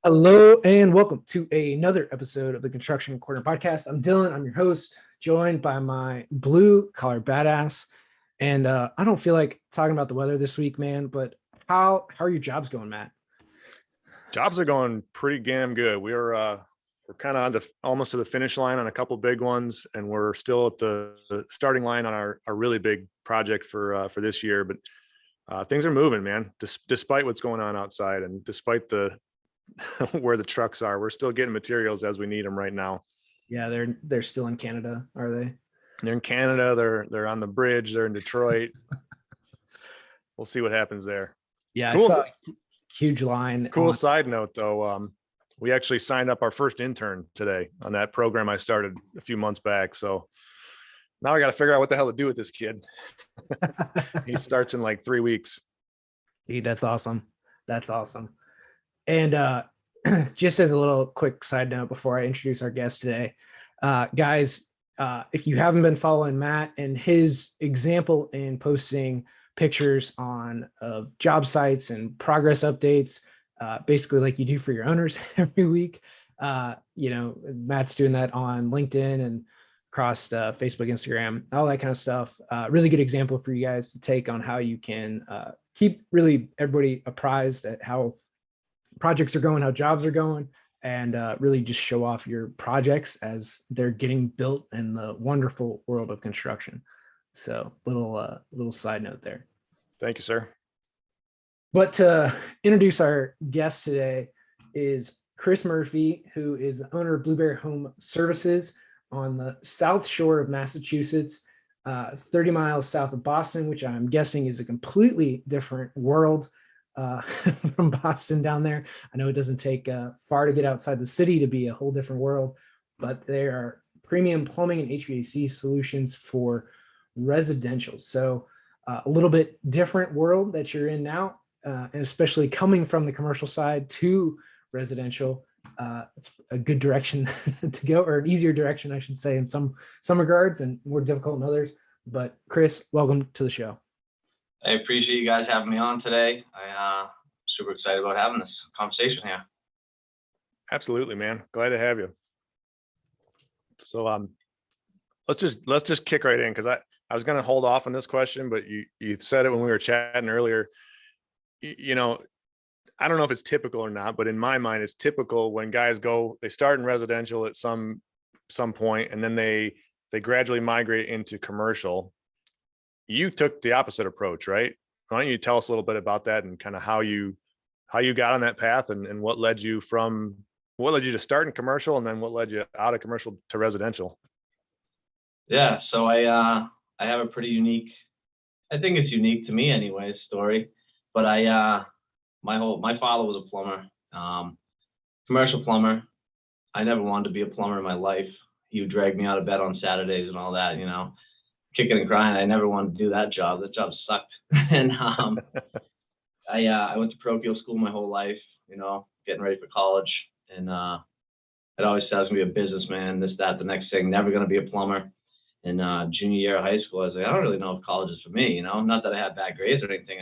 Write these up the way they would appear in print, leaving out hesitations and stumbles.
Hello and welcome to another episode of the Construction Corner Podcast. I'm Dylan. I'm your host, joined by my blue collar badass. And I don't feel like talking about the weather this week, man. But how are your jobs going, Matt? Jobs are going pretty damn good. We're kind of on almost to the finish line on a couple big ones, and we're still at the starting line on our really big project for this year. But things are moving, man. Despite what's going on outside, and despite the where the trucks are, we're still getting materials as we need them right now. Yeah, they're still in Canada, are they? They're in Canada. They're on the bridge. They're in Detroit. We'll see what happens there. Yeah, Cool. I saw a huge line. Cool side note, though. We actually signed up our first intern today on that program I started a few months back. So now I got to figure out what the hell to do with this kid. He starts in like 3 weeks. Dude, that's awesome. That's awesome. And just as a little quick side note before I introduce our guest today, guys, if you haven't been following Matt and his example in posting pictures of job sites and progress updates, basically like you do for your owners every week, Matt's doing that on LinkedIn and across Facebook, Instagram, all that kind of stuff. Really good example for you guys to take on how you can keep really everybody apprised at how projects are going, how jobs are going, and really just show off your projects as they're getting built in the wonderful world of construction. So little side note there. Thank you, sir. But to introduce our guest today is Chris Murphy, who is the owner of Blueberry Home Services on the South Shore of Massachusetts, 30 miles south of Boston, which I'm guessing is a completely different world from Boston down there. I know it doesn't take far to get outside the city to be a whole different world, but there are premium plumbing and HVAC solutions for residential. So a little bit different world that you're in now, and especially coming from the commercial side to residential. It's a good direction to go, or an easier direction, I should say, in some regards, and more difficult in others. But Chris, welcome to the show. I appreciate you guys having me on today. I'm super excited about having this conversation here. Absolutely, man. Glad to have you. So let's just kick right in, because I was going to hold off on this question, but you said it when we were chatting earlier. I don't know if it's typical or not, but in my mind, it's typical when guys they start in residential at some point, and then they gradually migrate into commercial. You took the opposite approach, right? Why don't you tell us a little bit about that and kind of how you got on that path, and what led you to start in commercial, and then what led you out of commercial to residential? Yeah, so I have a pretty unique, I think it's unique to me anyway, story. But my father was a plumber, commercial plumber. I never wanted to be a plumber in my life. He would drag me out of bed on Saturdays and all that, kicking and crying. I never wanted to do that job. That job sucked. And I went to parochial school my whole life, getting ready for college. And I'd always said I was going to be a businessman, this, that, the next thing, never going to be a plumber. And junior year of high school, I was like, I don't really know if college is for me, Not that I had bad grades or anything.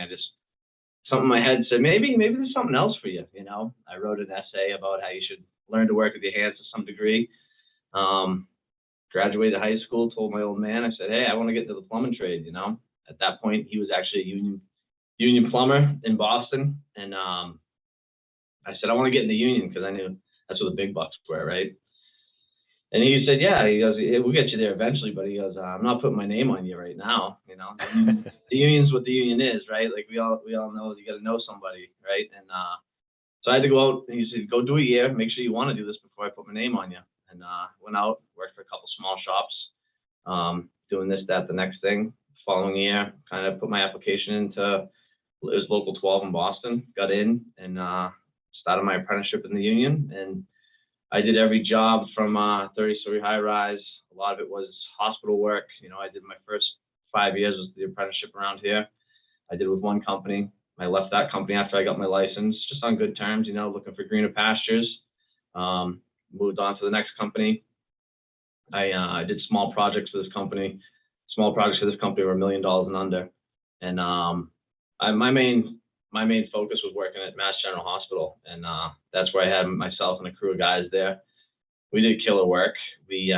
Something in my head said, maybe there's something else for you, I wrote an essay about how you should learn to work with your hands to some degree. Graduated high school, told my old man, I said, hey, I want to get into the plumbing trade, At that point, he was actually a union plumber in Boston. And I said, I want to get in the union, because I knew that's where the big bucks were, right? And he said, yeah, he goes, we'll get you there eventually, but he goes, I'm not putting my name on you right now. The union's what the union is, right? Like we all know you got to know somebody, right? And so I had to go out, and he said, go do a year, make sure you want to do this before I put my name on you. And went out, worked for a couple small shops, doing this, that, the next thing. Following year, kind of put my application into, it was Local 12 in Boston, got in, and started my apprenticeship in the union. And I did every job from 30-story high rise. A lot of it was hospital work. I did my first 5 years was the apprenticeship around here. I did with one company. I left that company after I got my license, just on good terms, looking for greener pastures. Moved on to the next company. I did small projects for this company. Small projects for this company were $1 million and under. And my main my main focus was working at Mass General Hospital, and that's where I had myself and a crew of guys there. We did killer work. We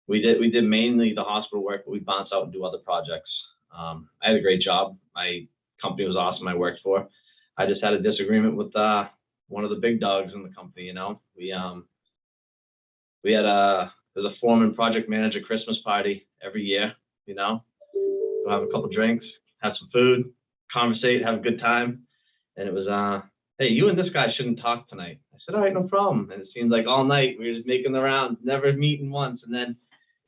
did mainly the hospital work, but we bounced out and do other projects. I had a great job. My company was awesome. I worked for. I just had a disagreement with one of the big dogs in the company. You know, we had there's a foreman project manager Christmas party every year. You know, we'll have a couple drinks, have some food, conversate, have a good time, and it was hey, you and this guy shouldn't talk tonight. I said, all right, no problem. And it seems like all night we were just making the rounds, never meeting once, and then,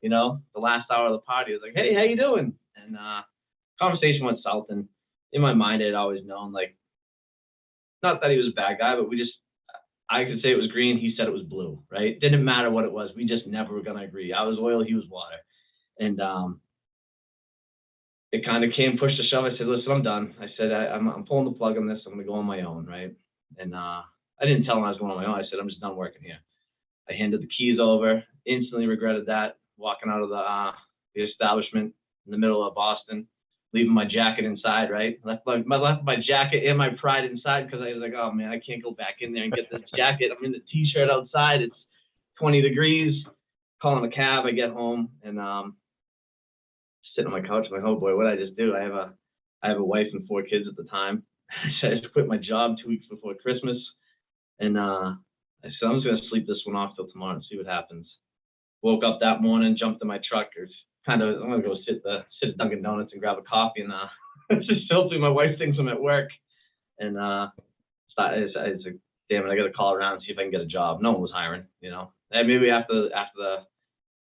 you know, the last hour of the party was like, hey, how you doing? And conversation went south, and in my mind, I had always known, like, not that he was a bad guy, but I could say it was green, he said it was blue, right? Didn't matter what it was, we just never were gonna agree. I was oil, he was water. And it kind of came push to shove. I said, listen, I'm done. I said, I'm pulling the plug on this. I'm gonna go on my own, right? And I didn't tell him I was going on my own. I said, I'm just done working here. I handed the keys over, instantly regretted that, walking out of the establishment in the middle of Boston, leaving my jacket inside, right? Left my jacket and my pride inside because I was like, oh man, I can't go back in there and get this jacket. I'm in the t-shirt outside. It's 20 degrees. Calling a cab. I get home and sitting on my couch. I'm like, oh boy, what did I just do? I have a wife and 4 kids at the time. I just quit my job 2 weeks before Christmas, and I said I'm just gonna sleep this one off till tomorrow and see what happens. Woke up that morning, jumped in my truck. I'm gonna go sit at Dunkin' Donuts and grab a coffee, and just hopefully my wife thinks I'm at work. And I was like, damn it, I gotta call around and see if I can get a job. No one was hiring, you know. And maybe after the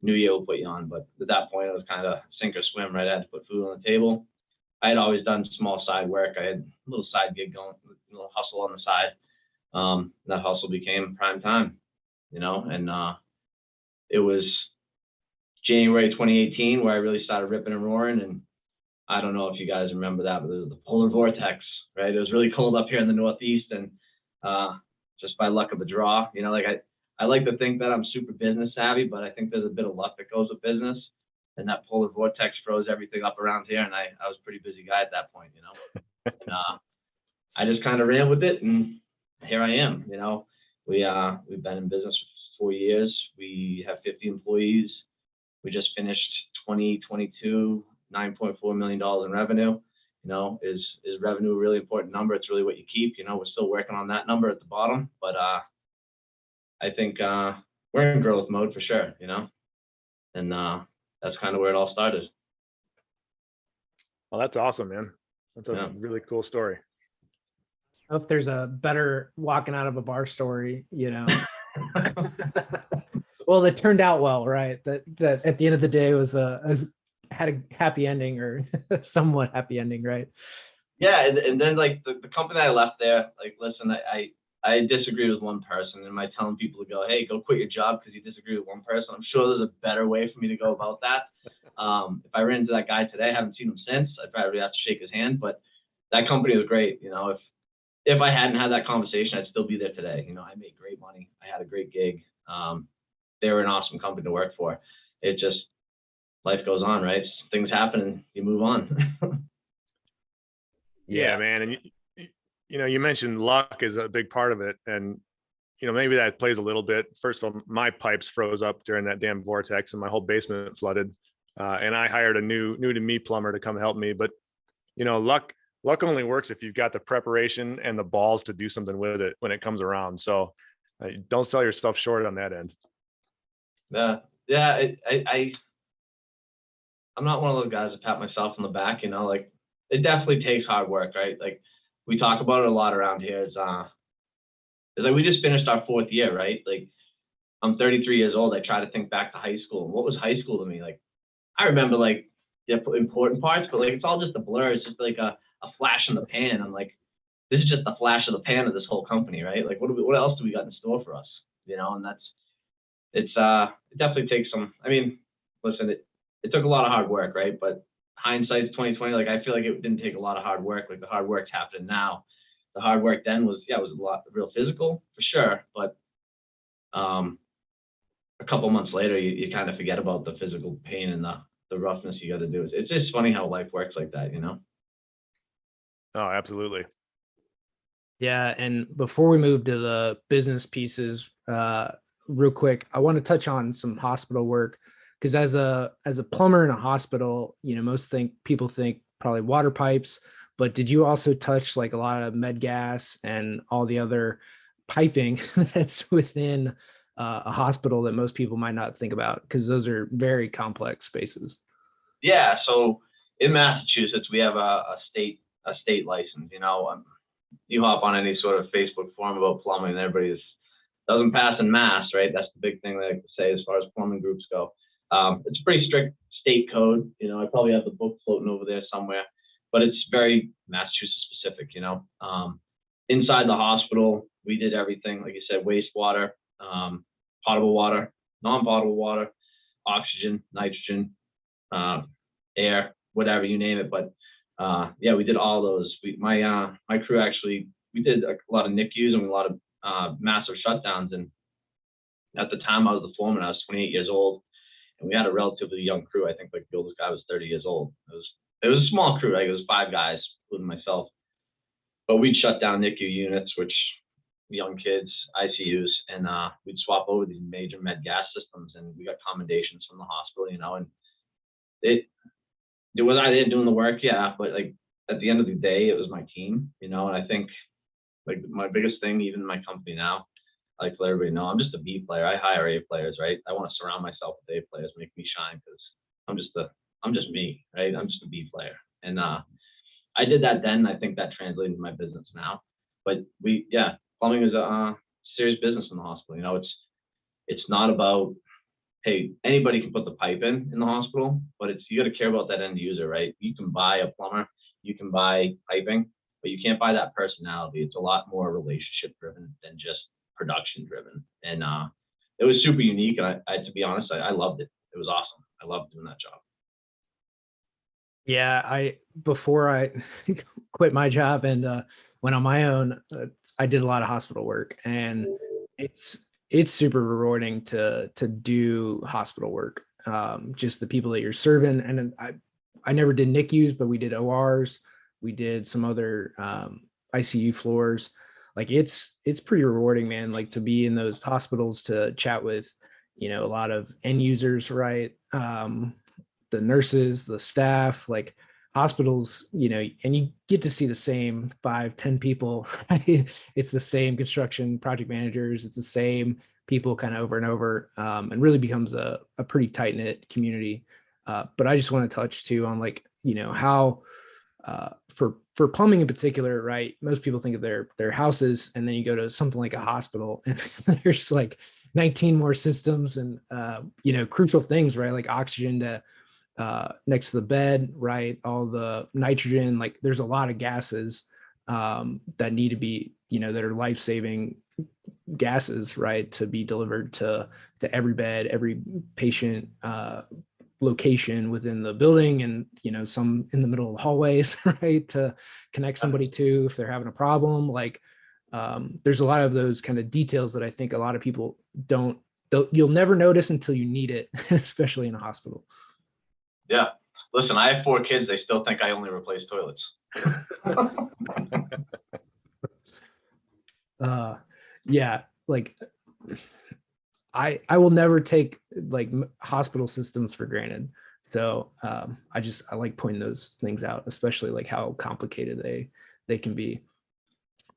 new year we'll put you on, but at that point it was kind of sink or swim, right? I had to put food on the table. I had always done small side work. I had a little side gig going, a little hustle on the side. That hustle became prime time, you know, and it was January 2018 where I really started ripping and roaring. And I don't know if you guys remember that, but it was the polar vortex, right? It was really cold up here in the Northeast, and just by luck of the draw, you know, like I like to think that I'm super business savvy, but I think there's a bit of luck that goes with business. And that polar vortex froze everything up around here, and I was a pretty busy guy at that point, you know. And I just kind of ran with it, and here I am. You know, we've been in business for 4 years. We have 50 employees. We just finished 2022, $9.4 million in revenue. You know, is revenue a really important number? It's really what you keep. You know, we're still working on that number at the bottom, but I think we're in growth mode for sure. You know, and that's kind of where it all started. Well, that's awesome, man. That's a really cool story. I don't know if there's a better walking out of a bar story, you know. Well, it turned out well, right? That at the end of the day had a happy ending, or somewhat happy ending, right? Yeah, and then like the company I left there, like, listen, I disagree with one person. Am I telling people to go, hey, go quit your job because you disagree with one person? I'm sure there's a better way for me to go about that. If I ran into that guy today, I haven't seen him since, I'd probably have to shake his hand, but that company was great. You know, if I hadn't had that conversation, I'd still be there today. You know, I made great money. I had a great gig. They were an awesome company to work for. It just, life goes on, right? Things happen and you move on. Yeah, man. And you know, you mentioned luck is a big part of it. And, you know, maybe that plays a little bit. First of all, my pipes froze up during that damn vortex and my whole basement flooded. And I hired a new to me plumber to come help me. But, you know, luck only works if you've got the preparation and the balls to do something with it when it comes around. So don't sell yourself short on that end. Yeah. I'm not one of those guys to pat myself on the back, you know, like it definitely takes hard work, right? Like we talk about it a lot around here. It's like we just finished our 4th year, right? Like I'm 33 years old. I try to think back to high school. What was high school to me? Like I remember like the important parts, but like it's all just a blur. It's just like a flash in the pan. I'm like, this is just the flash of the pan of this whole company, right? Like what else do we got in store for us? You know, and it definitely takes some, I mean, listen, it took a lot of hard work, right? But hindsight's 2020. Like I feel like it didn't take a lot of hard work. Like the hard work's happening now. The hard work then was a lot real physical for sure, but a couple months later you kind of forget about the physical pain and the roughness you got to do. It's just funny how life works like that, you know. Oh, absolutely. Yeah, and before we move to the business pieces, real quick, I want to touch on some hospital work because as a plumber in a hospital, most people think probably water pipes, but did you also touch like a lot of med gas and all the other piping that's within a hospital that most people might not think about because those are very complex spaces? Yeah, so in Massachusetts, we have a state license. You hop on any sort of Facebook forum about plumbing, and everybody's doesn't pass in Mass, right? That's the big thing they like to say as far as plumbing groups go. It's a pretty strict state code. I probably have the book floating over there somewhere, but it's very Massachusetts specific. Inside the hospital, we did everything, like you said, wastewater, potable water, non-potable water, oxygen, nitrogen, air, whatever you name it. But yeah, we did all those. My crew actually, we did a lot of NICUs and a lot of massive shutdowns. And at the time I was the foreman, I was 28 years old, and we had a relatively young crew. I think like the oldest guy was 30 years old. It was a small crew. Like it was 5 guys, including myself. But we'd shut down NICU units, which young kids, ICUs, and we'd swap over these major med gas systems, and we got commendations from the hospital, and it was I there doing the work, yeah, but like at the end of the day, it was my team, and I think like my biggest thing, even in my company now, I like to let everybody know I'm just a B player. I hire A players, right? I want to surround myself with A players, make me shine because I'm just me, right? I'm just a B player, and I did that then. And I think that translated to my business now. But plumbing is a serious business in the hospital. It's not about, hey, anybody can put the pipe in the hospital, but you got to care about that end user, right? You can buy a plumber, you can buy piping, but you can't buy that personality. It's a lot more relationship driven than just production driven. And it was super unique. And I to be honest, I loved it. It was awesome. I loved doing that job. Yeah, before I quit my job and went on my own, I did a lot of hospital work, and it's it's super rewarding to do hospital work. Just the people that you're serving, and then I never did NICUs, but we did ORs, we did some other ICU floors. Like it's pretty rewarding, man. Like to be in those hospitals to chat with, a lot of end users, right? The nurses, the staff, like hospitals, and you get to see the same 5, 10 people, right? It's the same construction project managers, it's the same people kind of over and over, and really becomes a pretty tight knit community. But I just want to touch too on like, how for plumbing in particular, right? Most people think of their houses, and then you go to something like a hospital, and there's like 19 more systems and crucial things, right? Like oxygen to next to the bed, right? All the nitrogen, like there's a lot of gases that need to be, that are life-saving gases, right? To be delivered to every bed, every patient location within the building, and some in the middle of the hallways, right? To connect somebody to if they're having a problem. Like there's a lot of those kind of details that I think a lot of people you'll never notice until you need it, especially in a hospital. Yeah. Listen, I have 4 kids. They still think I only replace toilets. Yeah, like I will never take like hospital systems for granted. So I like pointing those things out, especially like how complicated they can be.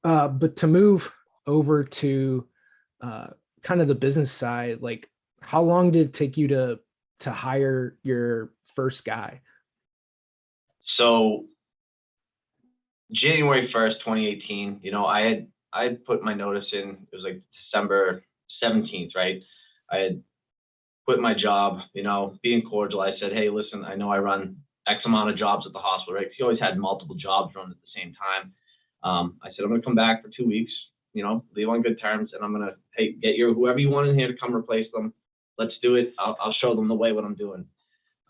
But to move over to kind of the business side, like how long did it take you to hire your first guy? So January 1st, 2018, I had put my notice in. It was like December 17th, right? I had quit my job, being cordial. I said, hey, listen, I know I run X amount of jobs at the hospital, right? 'Cause he always had multiple jobs running at the same time. I said, I'm going to come back for 2 weeks, leave on good terms, and I'm going to get whoever you want in here to come replace them. Let's do it. I'll show them the way what I'm doing.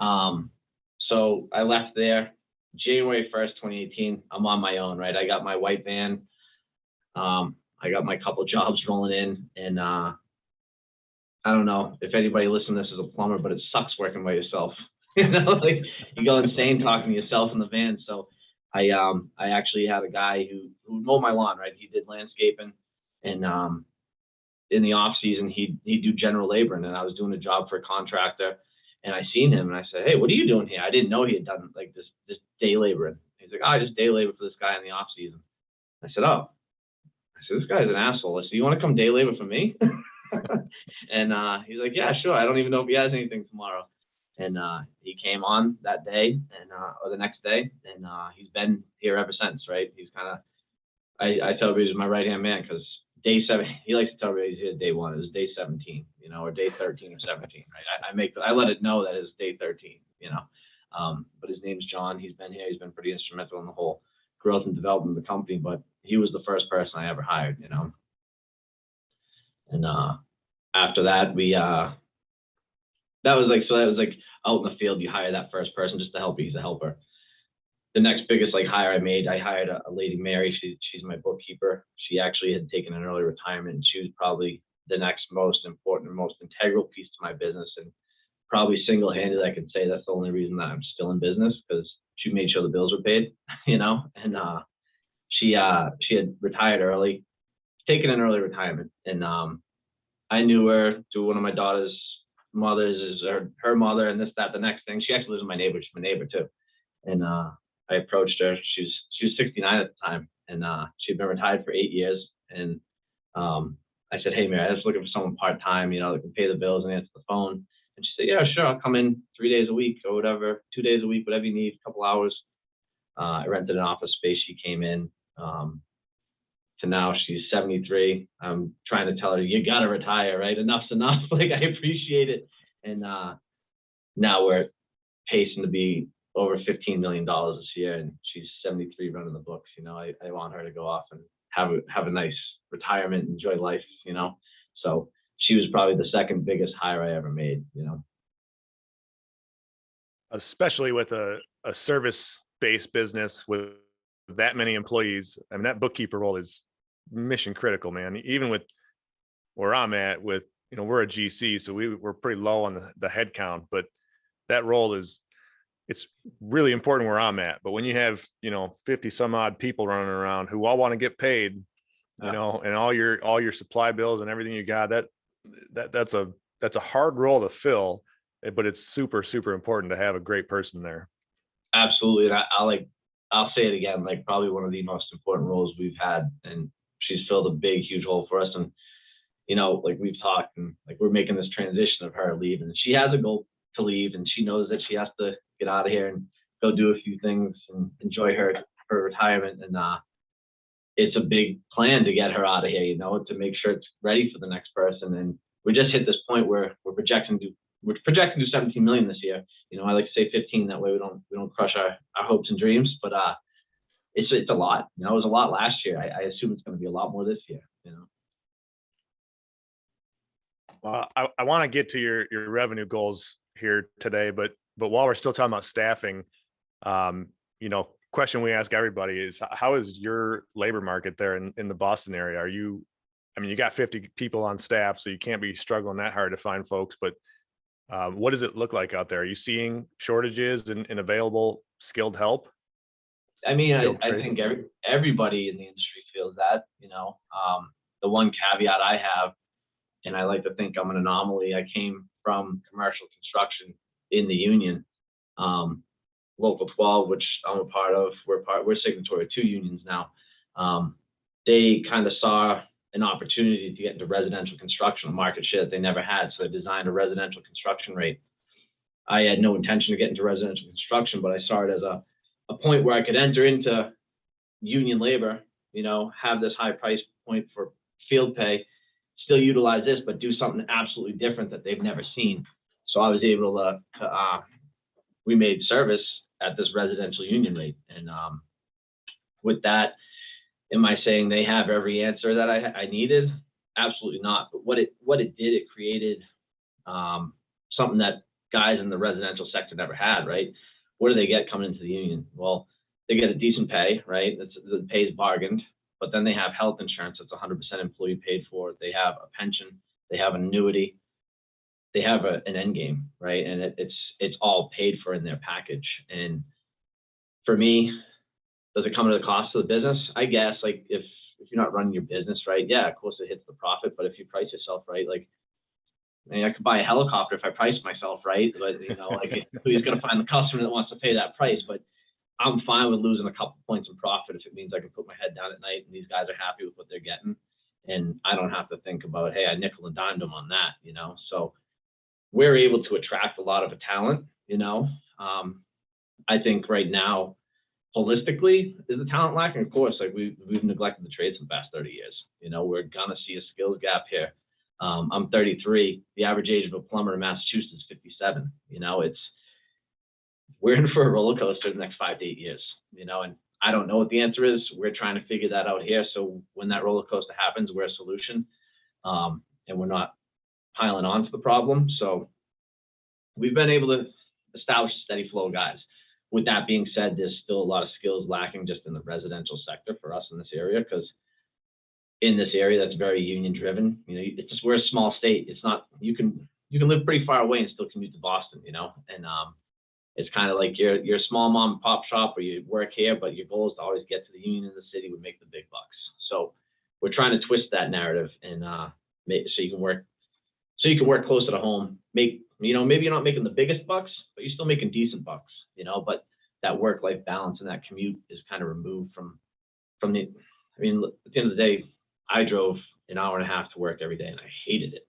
So I left there January 1st, 2018. I'm on my own, right? I got my white van. I got my couple jobs rolling in, and I don't know if anybody listening to this is a plumber, but it sucks working by yourself. Like you go insane talking to yourself in the van. So I actually had a guy who mowed my lawn, right? He did landscaping, and in the off season he'd do general labor, and then I was doing a job for a contractor, and I seen him and I said, "Hey, what are you doing here?" I didn't know he had done like this day laboring. He's like, "Oh, I just day labor for this guy in the off season." I said, "Oh." I said, "This guy's an asshole." I said, "You want to come day labor for me?" And he's like, "Yeah, sure. I don't even know if he has anything tomorrow." And he came on that day, and or the next day, and he's been here ever since. Right? He's kind of, I tell everybody he's my right hand man, because day 7, he likes to tell everybody he's here day 1. It was day 17, or day 13 or 17. Right? I let it know that it's day 13. But his name's John. He's been here. He's been pretty instrumental in the whole growth and development of the company. But he was the first person I ever hired. And after that, that was like out in the field. You hire that first person just to help you. He's a helper. The next biggest hire I made, I hired a lady, Mary. She's my bookkeeper. She actually had taken an early retirement, and she was probably the next most important and most integral piece to my business. And probably single-handed, I could say that's the only reason that I'm still in business, because she made sure the bills were paid. And she had retired early, taken an early retirement, and I knew her through one of my daughter's mothers, is her mother, and this, that, the next thing. She actually lives with my neighbor. She's my neighbor too. And I approached her. She was 69 at the time, and she'd been retired for 8 years. And I said, "Hey, Mary, I was looking for someone part-time, that can pay the bills and answer the phone." And she said, "Yeah, sure. I'll come in 3 days a week or whatever, 2 days a week, whatever you need, a couple hours." I rented an office space. She came in. To now she's 73. I'm trying to tell her, "You got to retire, right? Enough's enough." Like, I appreciate it. And now we're pacing to be over $15 million this year, and she's 73 running the books. I want her to go off and have a nice retirement, enjoy life, So she was probably the second biggest hire I ever made. Especially with a service-based business with that many employees. I mean, that bookkeeper role is mission critical, man. Even with where I'm at with, we're a GC, so we're pretty low on the head count, but that role it's really important where I'm at. But when you have, 50 some odd people running around who all want to get paid, and all your supply bills and everything you got, that's a hard role to fill, but it's super, super important to have a great person there. Absolutely. And I'll say it again, like, probably one of the most important roles we've had, and she's filled a big, huge hole for us. And, like, we've talked, and like, we're making this transition of her leaving, and she has a goal to leave, and she knows that she has to get out of here and go do a few things and enjoy her retirement. And it's a big plan to get her out of here, to make sure it's ready for the next person. And we just hit this point where we're projecting to do 17 million this year. I like to say 15, that way we don't crush our hopes and dreams. But it's a lot. It was a lot last year. I assume it's going to be a lot more this year. Well, I want to get to your revenue goals here today, but while we're still talking about staffing, question we ask everybody is, how is your labor market there in the Boston area? You got 50 people on staff, so you can't be struggling that hard to find folks, but what does it look like out there? Are you seeing shortages in available skilled help? I mean, I think everybody in the industry feels that. The one caveat I have, and I like to think I'm an anomaly, I came from commercial construction in the union. Local 12, which I'm a part of, we're signatory of 2 unions now. They kind of saw an opportunity to get into residential construction, a market share that they never had. So they designed a residential construction rate. I had no intention of getting into residential construction, but I saw it as a point where I could enter into union labor, have this high price point for field pay, still utilize this, but do something absolutely different that they've never seen. So I was able to we made service at this residential union rate. And with that, am I saying they have every answer that I needed? Absolutely not. But what it did, it created something that guys in the residential sector never had, right? What do they get coming into the union? Well, they get a decent pay, right? The pay is bargained, but then they have health insurance that's 100% employee paid for. They have a pension, they have an annuity, they have an end game, right? And it's all paid for in their package. And for me, does it come at the cost of the business? I guess, like, if you're not running your business right, yeah, of course it hits the profit, but if you price yourself right, like, I mean, I could buy a helicopter if I price myself right, but you know, like, who's going to find the customer that wants to pay that price? But I'm fine with losing a couple points in profit if it means I can put my head down at night and these guys are happy with what they're getting, and I don't have to think about, hey, I nickel and dimed them on that, you know. So we're able to attract a lot of talent, you know. I think right now, holistically, is the talent lacking? Of course, like we've neglected the trades for the past 30 years. You know, we're gonna see a skills gap here. I'm 33. The average age of a plumber in Massachusetts is 57. You know, we're in for a roller coaster the next 5 to 8 years. You know, and I don't know what the answer is. We're trying to figure that out here. So when that roller coaster happens, we're a solution, and we're not piling on to the problem. So we've been able to establish a steady flow of guys. With that being said, there's still a lot of skills lacking just in the residential sector for us in this area, because in this area that's very union driven. You know, it's just, we're a small state. It's not, you can live pretty far away and still commute to Boston, you know, and it's kind of like you're a small mom and pop shop where you work here, but your goal is to always get to the union in the city would make the big bucks. So we're trying to twist that narrative and make so you can work closer to home, make, you know, maybe you're not making the biggest bucks, but you're still making decent bucks, you know, but that work-life balance and that commute is kind of removed from the, I mean, at the end of the day, I drove an hour and a half to work every day and I hated it.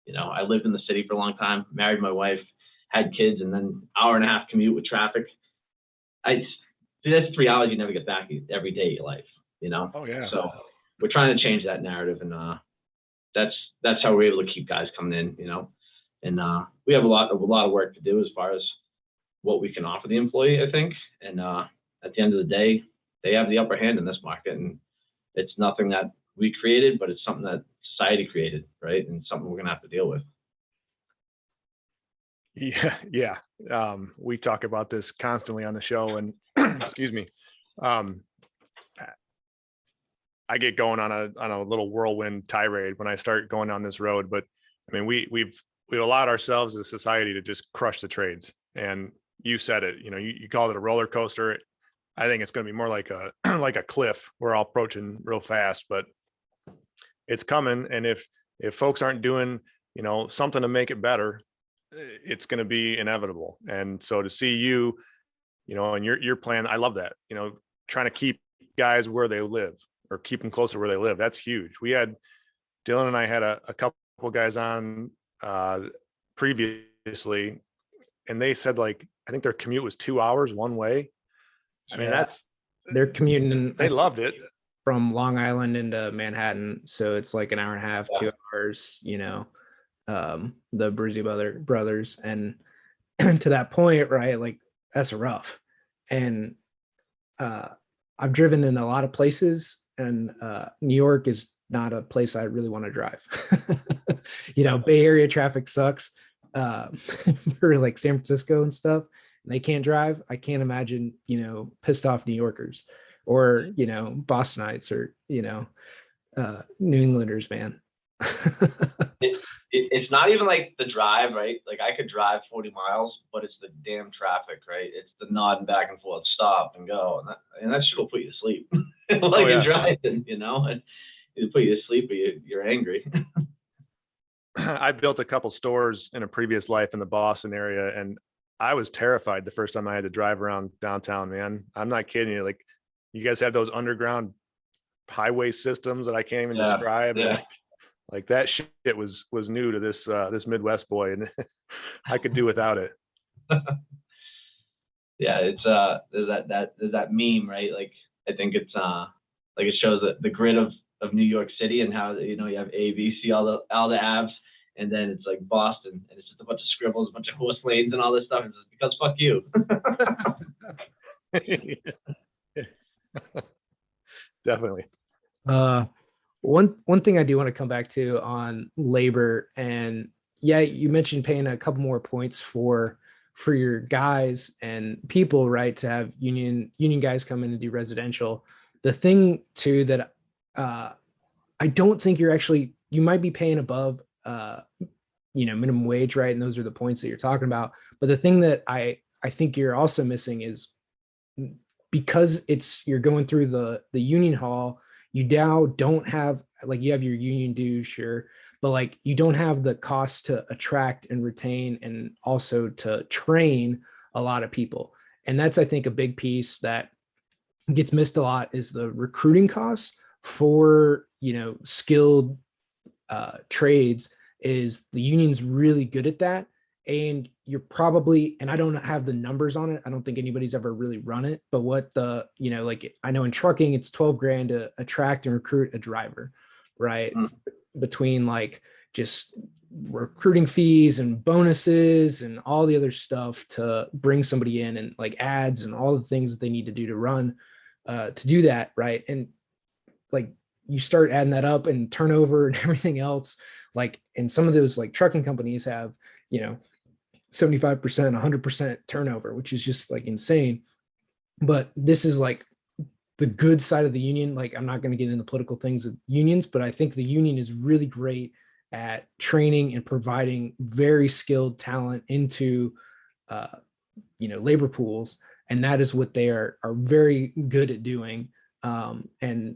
You know, I lived in the city for a long time, married my wife, had kids, and then hour and a half commute with traffic. That's 3 hours you never get back every day of your life, you know? Oh yeah. So we're trying to change that narrative, and that's how we're able to keep guys coming in, you know. And we have a lot of work to do as far as what we can offer the employee, I think. And at the end of the day, they have the upper hand in this market, and it's nothing that we created, but it's something that society created, right? And something we're gonna have to deal with. Yeah. We talk about this constantly on the show, and excuse me. I get going on a little whirlwind tirade when I start going on this road, but I mean, we've allowed ourselves as a society to just crush the trades. And you said it, you know, you called it a roller coaster. I think it's going to be more like a like a cliff. We're all approaching real fast, but it's coming. And if folks aren't doing, you know, something to make it better, it's going to be inevitable. And so to see you know, and your plan, I love that, you know, trying to keep guys where they live or keep them closer where they live. That's huge. We had Dylan and I had a couple guys on previously, and they said, like, I think their commute was 2 hours one way. I mean, they're commuting. They loved it from Long Island into Manhattan, so it's like an hour and a half, 2 hours. You know, the Brizzy brothers, and to that point, right? Like, that's rough. And I've driven in a lot of places, and New York is not a place I really want to drive. You know, Bay Area traffic sucks for like San Francisco and stuff. And they can't drive. I can't imagine, you know, pissed off New Yorkers or, you know, Bostonites or, you know, New Englanders, man. It's not even like the drive, right? Like, I could drive 40 miles, but it's the damn traffic, right? It's the nodding back and forth, stop and go. And that shit will put you to sleep. Like, you're driving, you know, and it'll put you to sleep, but you're angry. I built a couple stores in a previous life in the Boston area, and I was terrified the first time I had to drive around downtown, man. I'm not kidding you. Like, you guys have those underground highway systems that I can't even describe. Yeah. Like that shit was new to this Midwest boy, and I could do without it. Yeah, it's there's that meme, right? Like, I think it's like it shows the grid of New York City and how, you know, you have A, B, C, all the abs, and then it's like Boston, and it's just a bunch of scribbles, a bunch of horse lanes and all this stuff. It's just because fuck you. Definitely. One thing I do want to come back to on labor, and yeah, you mentioned paying a couple more points for your guys and people, right, to have union guys come in and do residential. The thing too that I don't think you might be paying above you know, minimum wage, right? And those are the points that you're talking about. But the thing that I think you're also missing is because you're going through the union hall, you now don't have, like, you have your union dues, sure, but like you don't have the cost to attract and retain and also to train a lot of people. And that's, I think, a big piece that gets missed a lot, is the recruiting costs for, skilled trades. Is the union's really good at that. And you're probably, and I don't have the numbers on it, I don't think anybody's ever really run it, but what like, I know in trucking it's 12 grand to attract and recruit a driver, right? Mm. Between like just recruiting fees and bonuses and all the other stuff to bring somebody in, and like ads and all the things that they need to do to run to do that, right? And like you start adding that up, and turnover and everything else, like, and some of those like trucking companies have 75%, 100% turnover, which is just like insane. But this is like the good side of the union. Like, I'm not going to get into political things of unions, but I think the union is really great at training and providing very skilled talent into labor pools, and that is what they are very good at doing. And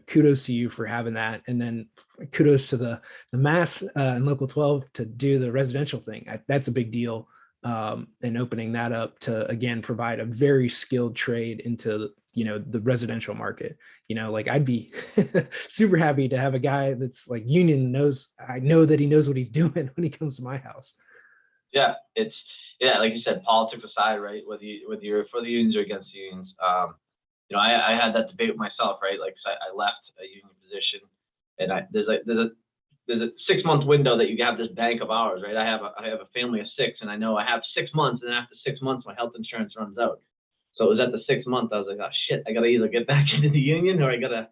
kudos to you for having that, and then kudos to the mass and local 12 to do the residential thing. That's a big deal, and opening that up to, again, provide a very skilled trade into the residential market. Like, I'd be super happy to have a guy that's like union I know that he knows what he's doing when he comes to my house. Yeah, like you said, politics aside, right? Whether you're for the unions or against the unions, I had that debate with myself, right? Like, I left a union position, and there's a 6-month window that you have this bank of hours, right? I have a family of 6, and I know I have 6 months, and after 6 months, my health insurance runs out. So it was at the 6th month, I was like, oh shit, I gotta either get back into the union, or I gotta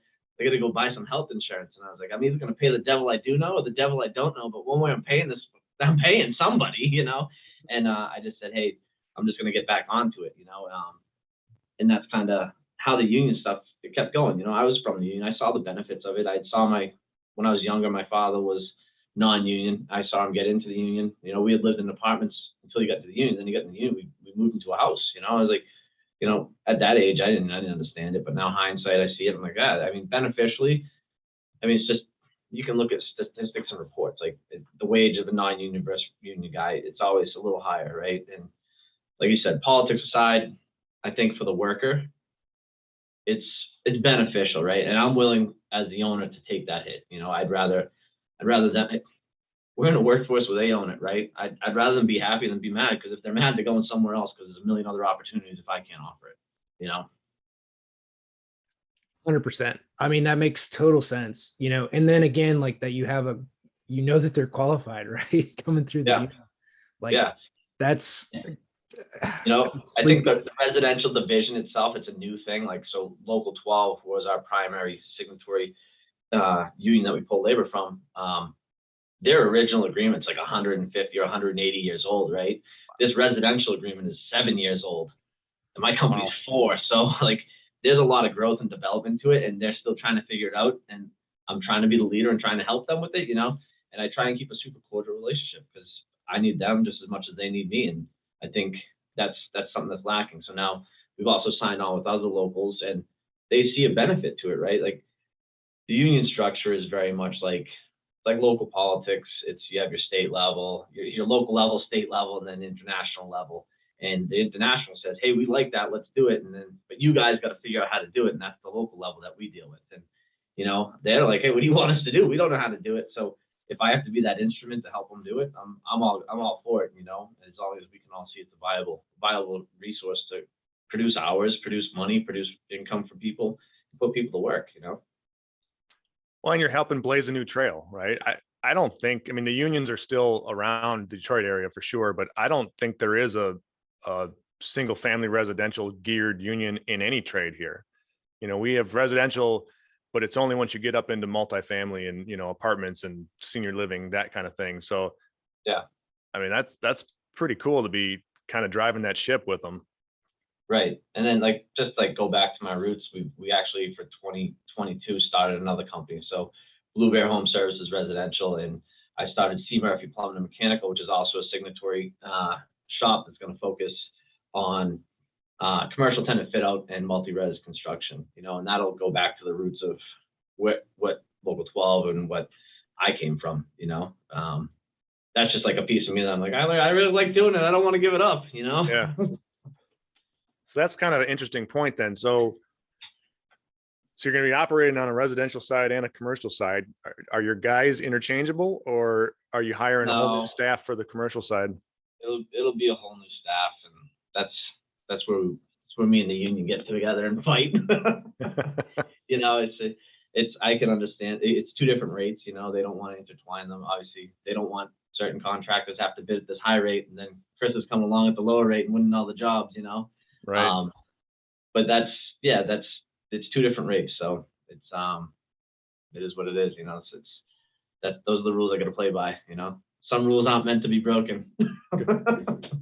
go buy some health insurance. And I was like, I'm either gonna pay the devil I do know or the devil I don't know, but one way I'm paying somebody, And I just said, hey, I'm just gonna get back onto it, and that's kind of how the union stuff, it kept going. I was from the union. I saw the benefits of it. When I was younger, my father was non-union. I saw him get into the union. We had lived in apartments until he got to the union. Then he got in the union. We moved into a house. I was like, at that age, I didn't understand it. But now hindsight, I see it. I'm like, God, beneficially, it's just, you can look at statistics and reports, like the wage of a non-union versus union guy, it's always a little higher, right? And like you said, politics aside, I think for the worker, it's beneficial, right? And I'm willing as the owner to take that hit. I'd rather them. We're in a workforce where they own it, right? I'd rather them be happy than be mad, because if they're mad, they're going somewhere else, because there's a million other opportunities if I can't offer it. 100%. That makes total sense. And then again, like that, you have that they're qualified, right? Coming through Yeah. Like, yeah. That's, I think the residential division itself, it's a new thing. Like, so Local 12 was our primary signatory union that we pull labor from. Their original agreement's like 150 or 180 years old, right? This residential agreement is 7 years old, and my company's 4. So like, there's a lot of growth and development to it, and they're still trying to figure it out. And I'm trying to be the leader and trying to help them with it, and I try and keep a super cordial relationship, because I need them just as much as they need me. And I think that's something that's lacking. So now we've also signed on with other locals, and they see a benefit to it, right? Like, the union structure is very much like local politics. You have your state level, your local level, state level, and then international level. And the international says, hey, we like that, let's do it. But you guys got to figure out how to do it. And that's the local level that we deal with. And, they're like, hey, what do you want us to do? We don't know how to do it. So if I have to be that instrument to help them do it, I'm all for it, as long as we can all see it's a viable resource to produce hours, produce money, produce income for people, put people to work, Well, and you're helping blaze a new trail, right? I don't think, the unions are still around the Detroit area for sure, but I don't think there is a single family residential geared union in any trade here. We have residential, but it's only once you get up into multifamily and, apartments and senior living, that kind of thing. So yeah, that's pretty cool to be kind of driving that ship with them. Right. And then just go back to my roots. We actually for 2022 started another company. So Blue Bear Home Services Residential, and I started C. Murphy Plumbing and Mechanical, which is also a signatory shop that's going to focus on commercial tenant fit out and multi-res construction, and that'll go back to the roots of what Local 12 and what I came from, that's just like a piece of me that I'm like, I really like doing it. I don't want to give it up, Yeah. So that's kind of an interesting point then. So you're going to be operating on a residential side and a commercial side. Are your guys interchangeable, or are you hiring a whole new No. staff for the commercial side? It'll be a whole new staff, and that's where me and the union get together and fight. It's I can understand it's two different rates. They don't want to intertwine them. Obviously, they don't want certain contractors have to bid at this high rate, and then Chris is coming along at the lower rate and winning all the jobs. Right. But it's two different rates, so it is what it is. Those are the rules I got to play by. Some rules aren't meant to be broken.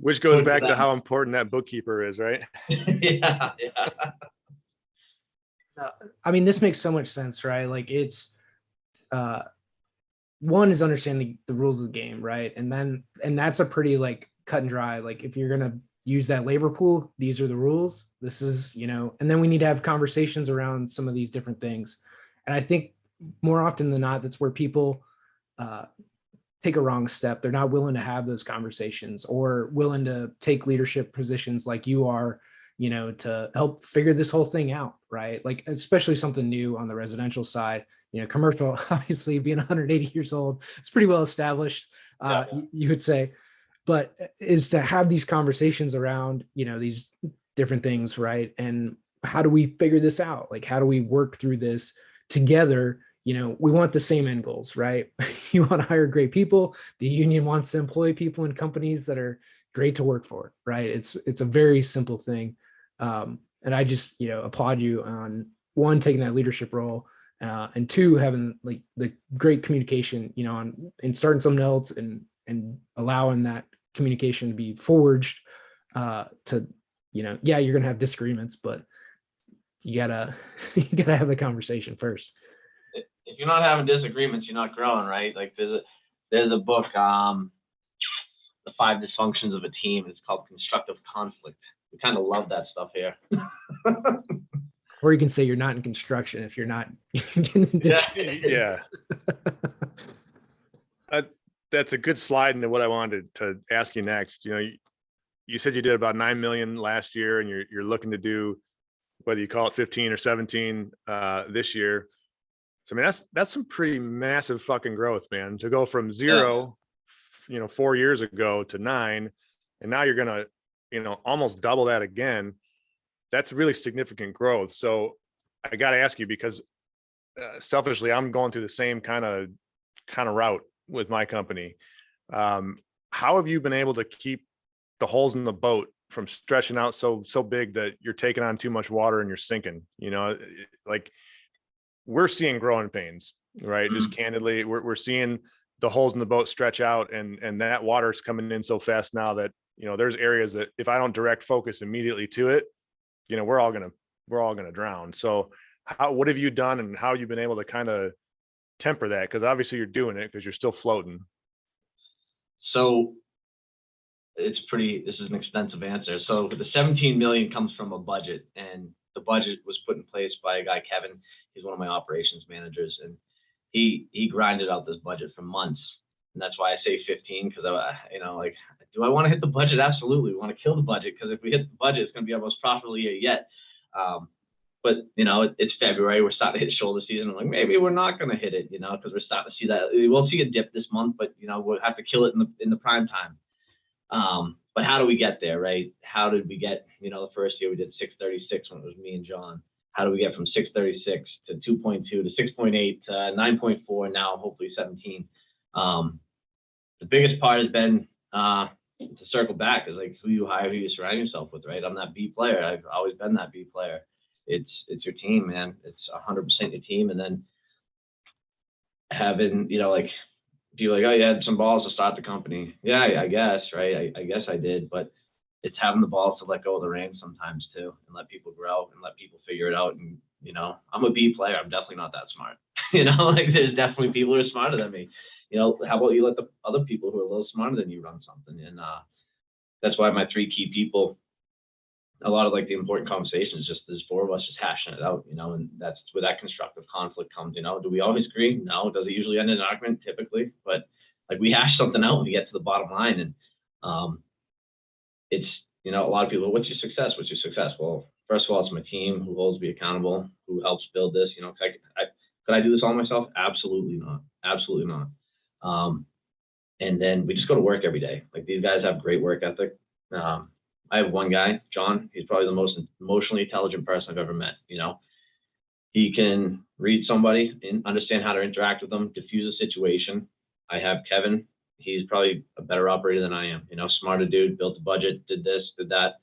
Which goes back to how important that bookkeeper is, right? Yeah. I mean, this makes so much sense, right? Like it's, one is understanding the rules of the game, right? And that's a pretty like cut and dry. Like if you're going to use that labor pool, these are the rules. This is, and then we need to have conversations around some of these different things. And I think more often than not, that's where people take a wrong step. They're not willing to have those conversations or willing to take leadership positions like you are, to help figure this whole thing out, right? Like, especially something new on the residential side, commercial, obviously being 180 years old, it's pretty well established, you would say, but is to have these conversations around, these different things, right? And how do we figure this out? Like, how do we work through this together? We want the same end goals, right? You want to hire great people. The union wants to employ people in companies that are great to work for, right? It's a very simple thing. And I just, applaud you on one, taking that leadership role, and two, having like the great communication, and starting something else and allowing that communication to be forged, to, you're going to have disagreements, but you gotta have the conversation first. If you're not having disagreements, you're not growing, right? Like there's a book, The 5 Dysfunctions of a Team. It's called Constructive Conflict. We kind of love that stuff here. Or you can say you're not in construction if you're not. Yeah. That's a good slide into what I wanted to ask you next. You said you did about 9 million last year, and you're looking to do, whether you call it 15 or 17 this year. So I mean, that's some pretty massive fucking growth, man. To go from 0, 4 years ago to 9, and now you're gonna, almost double that again. That's really significant growth. So I got to ask you, because selfishly, I'm going through the same kind of route with my company. How have you been able to keep the holes in the boat from stretching out so big that you're taking on too much water and you're sinking? Like, we're seeing growing pains, right? Mm-hmm. Just candidly, we're seeing the holes in the boat stretch out, and that water's coming in so fast now that, there's areas that if I don't direct focus immediately to it, we're all gonna drown. So what have you done, and how you've been able to kind of temper that? Because obviously you're doing it because you're still floating. So this is an extensive answer. So the 17 million comes from a budget, and the budget was put in place by a guy, Kevin. He's one of my operations managers, and he grinded out this budget for months. And that's why I say 15, because like, do I want to hit the budget? Absolutely. We want to kill the budget, because if we hit the budget, it's going to be our most profitable year yet. But it's February. We're starting to hit shoulder season. I'm like, maybe we're not going to hit it, because we're starting to see that. We'll see a dip this month, but we'll have to kill it in the prime time. But how do we get there, right? How did we get, the first year we did 636 when it was me and John. How do we get from 636 to 2.2 to 6.8 to 9.4, now hopefully 17? The biggest part has been, to circle back, is like who you hire, who you surround yourself with, right? I'm that B player. I've always been that B player. It's your team, man. It's 100% your team. And then having, like, be like, oh, you had some balls to start the company. Yeah, I guess, right? I guess I did, but it's having the balls to let go of the reins sometimes too, and let people grow and let people figure it out. And, I'm a B player. I'm definitely not that smart. Like, there's definitely people who are smarter than me. How about you let the other people who are a little smarter than you run something? And that's why my 3 key people a lot of like the important conversations, just there's four of us just hashing it out, and that's where that constructive conflict comes, do we always agree? No. Does it usually end in an argument? Typically, but like we hash something out and we get to the bottom line. And it's, a lot of people, what's your success? What's your success? Well, first of all, it's my team who holds me accountable, who helps build this, could I do this all myself? Absolutely not. Absolutely not. And then we just go to work every day. Like these guys have great work ethic. I have one guy, John, he's probably the most emotionally intelligent person I've ever met. He can read somebody and understand how to interact with them, diffuse a situation. I have Kevin, he's probably a better operator than I am, smarter dude, built a budget, did this, did that.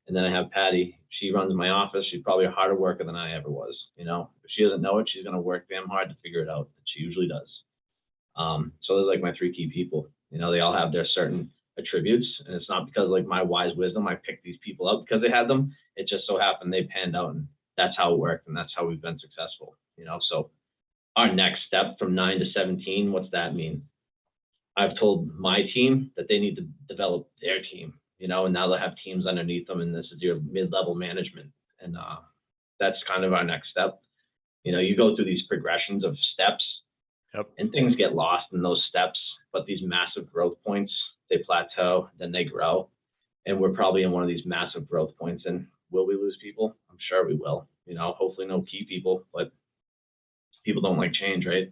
And then I have Patty, she runs my office. She's probably a harder worker than I ever was. If she doesn't know it, she's going to work damn hard to figure it out. And she usually does. So those are like my three key people. They all have their certain attributes, and it's not because like my wise wisdom, I picked these people up because they had them. It just so happened they panned out, and that's how it worked, and that's how we've been successful. So our next step from 9 to 17, what's that mean? I've told my team that they need to develop their team, and now they'll have teams underneath them, and this is your mid-level management, and that's kind of our next step. You go through these progressions of steps. Yep. And things get lost in those steps, but these massive growth points, they plateau, then they grow. And we're probably in one of these massive growth points. And will we lose people? I'm sure we will. Hopefully no key people, but people don't like change, right?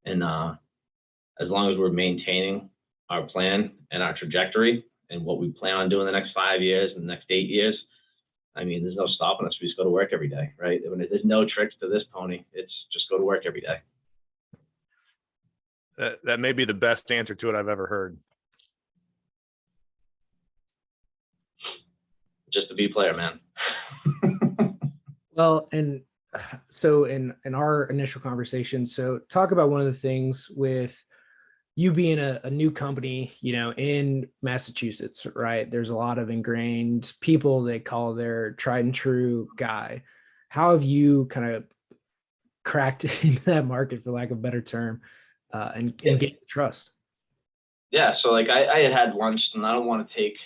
And as long as we're maintaining our plan and our trajectory and what we plan on doing the next 5 years and the next 8 years, there's no stopping us. We just go to work every day, right? There's no tricks to this pony. It's just go to work every day. That may be the best answer to it I've ever heard. Just a B player, man. Well, and so in our initial conversation, so talk about one of the things with you being a new company, in Massachusetts, right? There's a lot of ingrained people they call their tried and true guy. How have you kind of cracked into that market, for lack of a better term, and get trust? Yeah. So like I had lunch, and I don't want to take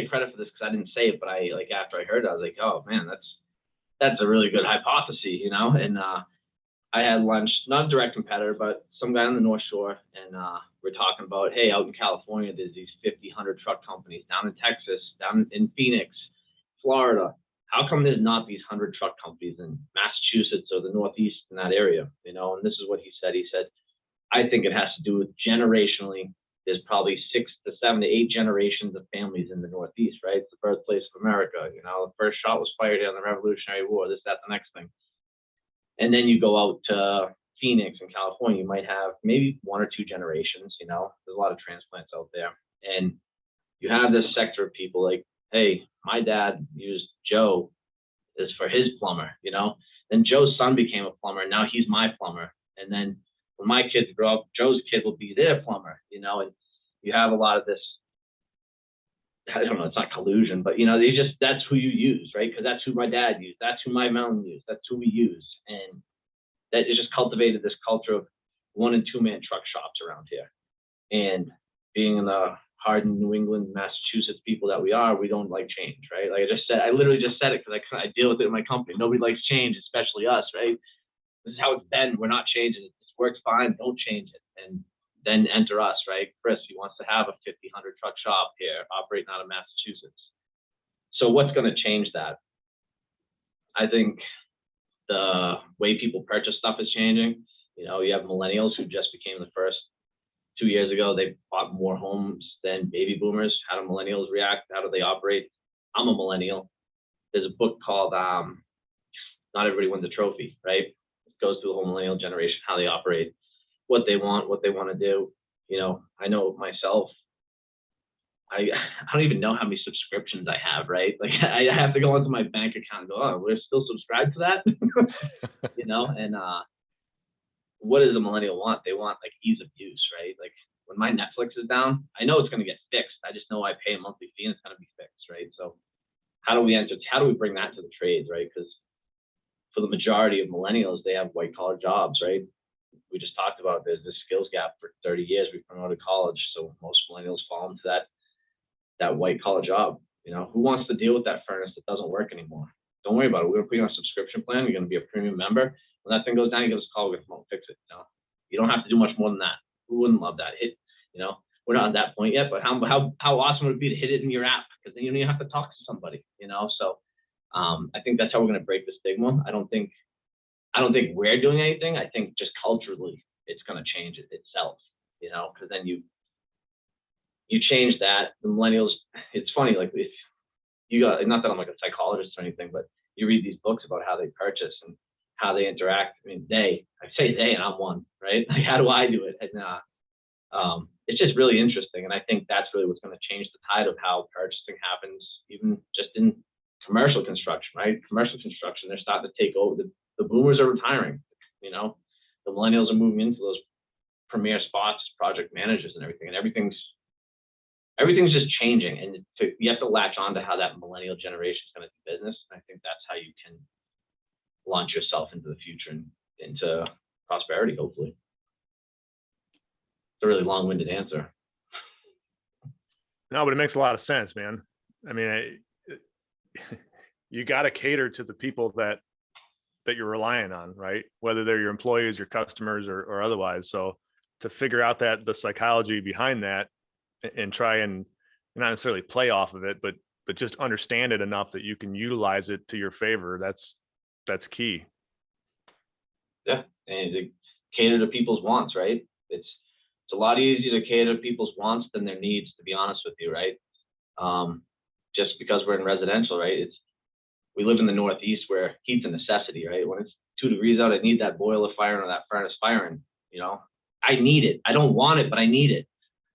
credit for this because I didn't say it, but after I heard it, I was like, oh man, that's a really good hypothesis, and I had lunch, not a direct competitor, but some guy on the North Shore, and we're talking about, hey, out in California, there's these 50, 100 truck companies, down in Texas, down in Phoenix, Florida. How come there's not these 100 truck companies in Massachusetts or the Northeast in that area? And this is what he said. He said, I think it has to do with generationally. There's probably 6 to 7 to 8 generations of families in the Northeast, right? It's the birthplace of America. The first shot was fired in the Revolutionary War, this, that, the next thing. And then you go out to Phoenix and California, you might have maybe 1 or 2 generations, there's a lot of transplants out there. And you have this sector of people like, hey, my dad used Joe as for his plumber, then Joe's son became a plumber, and now he's my plumber. And then when my kids grow up, Joe's kid will be their plumber, and you have a lot of this, I don't know, it's not collusion, but that's who you use, right? Because that's who my dad used, that's who my mom used, that's who we use. And that it just cultivated this culture of 1 and 2 man truck shops around here. And being in the hardened New England, Massachusetts people that we are, we don't like change, right? Like I literally just said it because I deal with it in my company. Nobody likes change, especially us, right? This is how it's been. We're not changing it. This works fine. Don't change it. And then enter us, right? Chris, he wants to have a 50, 100 truck shop here operating out of Massachusetts. So what's going to change that? I think the way people purchase stuff is changing. You have millennials who just became the first 2 years ago. They bought more homes than baby boomers. How do millennials react? How do they operate? I'm a millennial. There's a book called Not Everybody Wins a Trophy, right? It goes through the whole millennial generation, how they operate, what they want to do. I know myself, I don't even know how many subscriptions I have, right? Like I have to go into my bank account and go, oh, we're still subscribed to that, and what does a millennial want? They want like ease of use, right? Like when my Netflix is down, I know it's going to get fixed. I just know I pay a monthly fee and it's going to be fixed, right? So how do we bring that to the trades, right? Because for the majority of millennials, they have white collar jobs, right? We just talked about there's this skills gap for 30 years. We've come out of college, so most millennials fall into that white collar job. You know, who wants to deal with that furnace that doesn't work anymore? Don't worry about it. We're gonna put you on a subscription plan. You're gonna be a premium member. When that thing goes down, you give us a call. We're gonna come out and fix it. You know, you don't have to do much more than that. Who wouldn't love that? You know, we're not at that point yet, but how awesome would it be to hit it in your app? Because then you don't even have to talk to somebody. You know, so I think that's how we're gonna break the stigma. I don't think we're doing anything. I think just culturally, it's gonna change it itself. You know, because then you change that. The millennials. It's funny, like if you got, not that I'm like a psychologist or anything, but you read these books about how they purchase and how they interact. I mean, I say they, and I'm one, right? Like, how do I do it? And it's just really interesting. And I think that's really what's going to change the tide of how purchasing happens, even just in commercial construction, right? Commercial construction, they're starting to take over. The boomers are retiring, you know, the millennials are moving into those premier spots, project managers and everything, and everything's just changing, and you have to latch on to how that millennial generation is going to do business. And I think that's how you can launch yourself into the future and into prosperity, hopefully. It's a really long-winded answer. No, but it makes a lot of sense, man. I mean, you got to cater to the people that you're relying on, right? Whether they're your employees, your customers, or otherwise. So to figure out the psychology behind that, and try and not necessarily play off of it, but just understand it enough that you can utilize it to your favor. That's key. Yeah, and to cater to people's wants, right? It's a lot easier to cater to people's wants than their needs, to be honest with you, right? Just because we're in residential, right? We live in the Northeast where heat's a necessity, right? When it's 2 degrees out, I need that boiler firing or that furnace firing. You know, I need it. I don't want it, but I need it.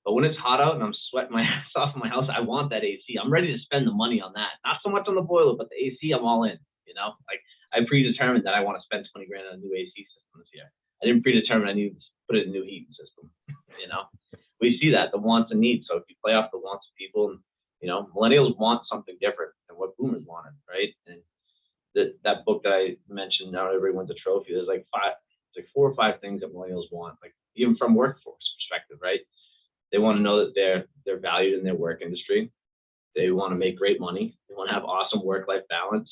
But when it's hot out and I'm sweating my ass off in my house, I want that AC. I'm ready to spend the money on that. Not so much on the boiler, but the AC, I'm all in. You know, like I predetermined that I want to spend 20 grand on a new AC system this year. I didn't predetermine I needed to put in a new heating system. You know, we see that, the wants and needs. So if you play off the wants of people, and you know, millennials want something different than what boomers wanted, right? And that book that I mentioned, Now Everybody Wins a Trophy, there's like 4 or 5 things that millennials want, like even from workforce perspective, right? They want to know that they're valued in their work industry. They want to make great money. They want to have awesome work-life balance,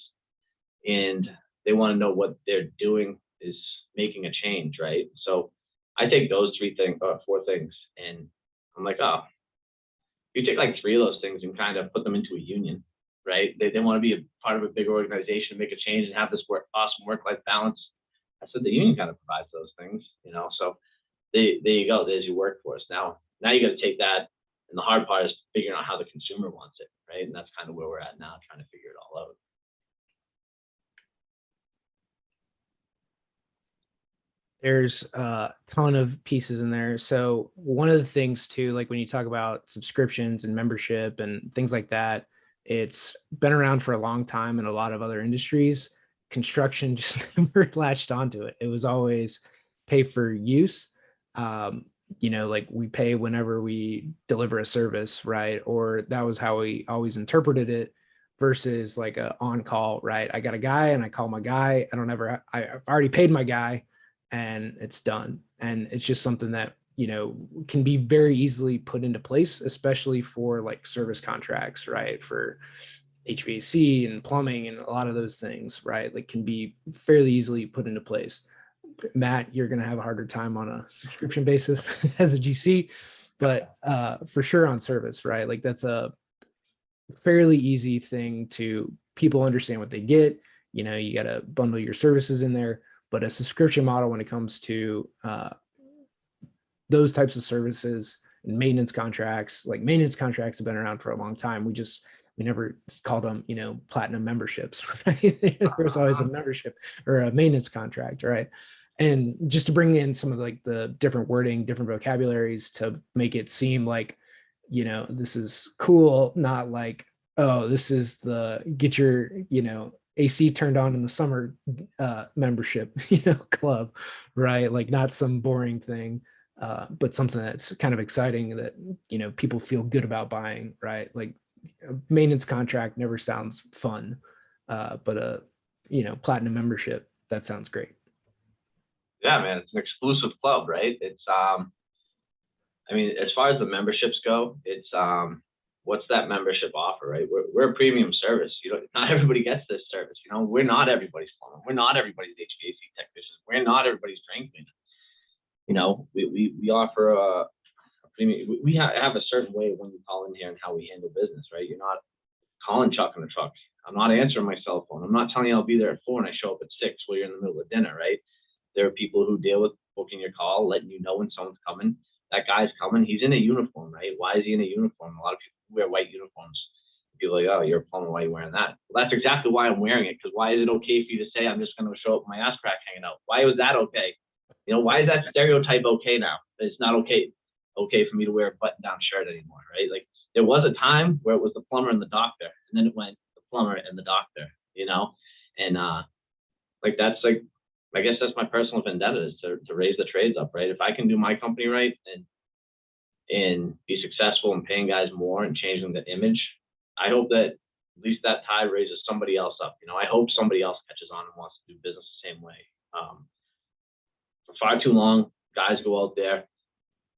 and they want to know what they're doing is making a change, right? So I take those 4 things, and I'm like, oh, you take like 3 of those things and kind of put them into a union, right? They want to be a part of a big organization, make a change, and have this awesome work-life balance. I said the union kind of provides those things, you know. So there you go. There's your workforce. Now you got to take that, and the hard part is figuring out how the consumer wants it, right? And that's kind of where we're at now, trying to figure it all out. There's a ton of pieces in there. So one of the things too, like when you talk about subscriptions and membership and things like that, it's been around for a long time in a lot of other industries. Construction just never latched onto it. It was always pay for use. You know, like we pay whenever we deliver a service, right? Or that was how we always interpreted it, versus like a on call, right? I got a guy and I call my guy. I've already paid my guy and it's done. And it's just something that, you know, can be very easily put into place, especially for like service contracts, right? For HVAC and plumbing and a lot of those things, right? Like can be fairly easily put into place. Matt, you're going to have a harder time on a subscription basis as a GC, but for sure on service, right? Like that's a fairly easy thing to people understand what they get. You know, you got to bundle your services in there, but a subscription model when it comes to those types of services and maintenance contracts, like maintenance contracts have been around for a long time. We never called them, you know, platinum memberships, right? There was always a membership or a maintenance contract, right? And just to bring in some of like the different wording, different vocabularies to make it seem like, you know, this is cool, not like, oh, this is the get your, you know, AC turned on in the summer membership, you know, club, right? Like not some boring thing, but something that's kind of exciting that, you know, people feel good about buying, right? Like a maintenance contract never sounds fun, but a, you know, platinum membership, that sounds great. Yeah, man, it's an exclusive club, right? It's I mean, as far as the memberships go, it's what's that membership offer, right? We're a premium service. You know, not everybody gets this service. You know, we're not everybody's plumber. We're not everybody's HVAC technician. We're not everybody's drain cleaner. You know, we offer a premium. We have a certain way when you call in here and how we handle business, right? You're not calling Chuck in the truck. I'm not answering my cell phone. I'm not telling you I'll be there at 4 and I show up at 6 while you're in the middle of dinner, right? There are people who deal with booking your call, letting you know when someone's coming. That guy's coming. He's in a uniform, right? Why is he in a uniform? A lot of people wear white uniforms. People are like, oh, you're a plumber. Why are you wearing that? Well, that's exactly why I'm wearing it. Because why is it okay for you to say I'm just going to show up with my ass crack hanging out? Why was that okay? You know, why is that stereotype okay now? It's not okay for me to wear a button-down shirt anymore, right? Like there was a time where it was the plumber and the doctor, and then it went the plumber and the doctor, you know, and like that's like, I guess that's my personal vendetta is to raise the trades up, right? If I can do my company right and be successful in paying guys more and changing the image, I hope that at least that tide raises somebody else up. You know, I hope somebody else catches on and wants to do business the same way. For far too long, guys go out there,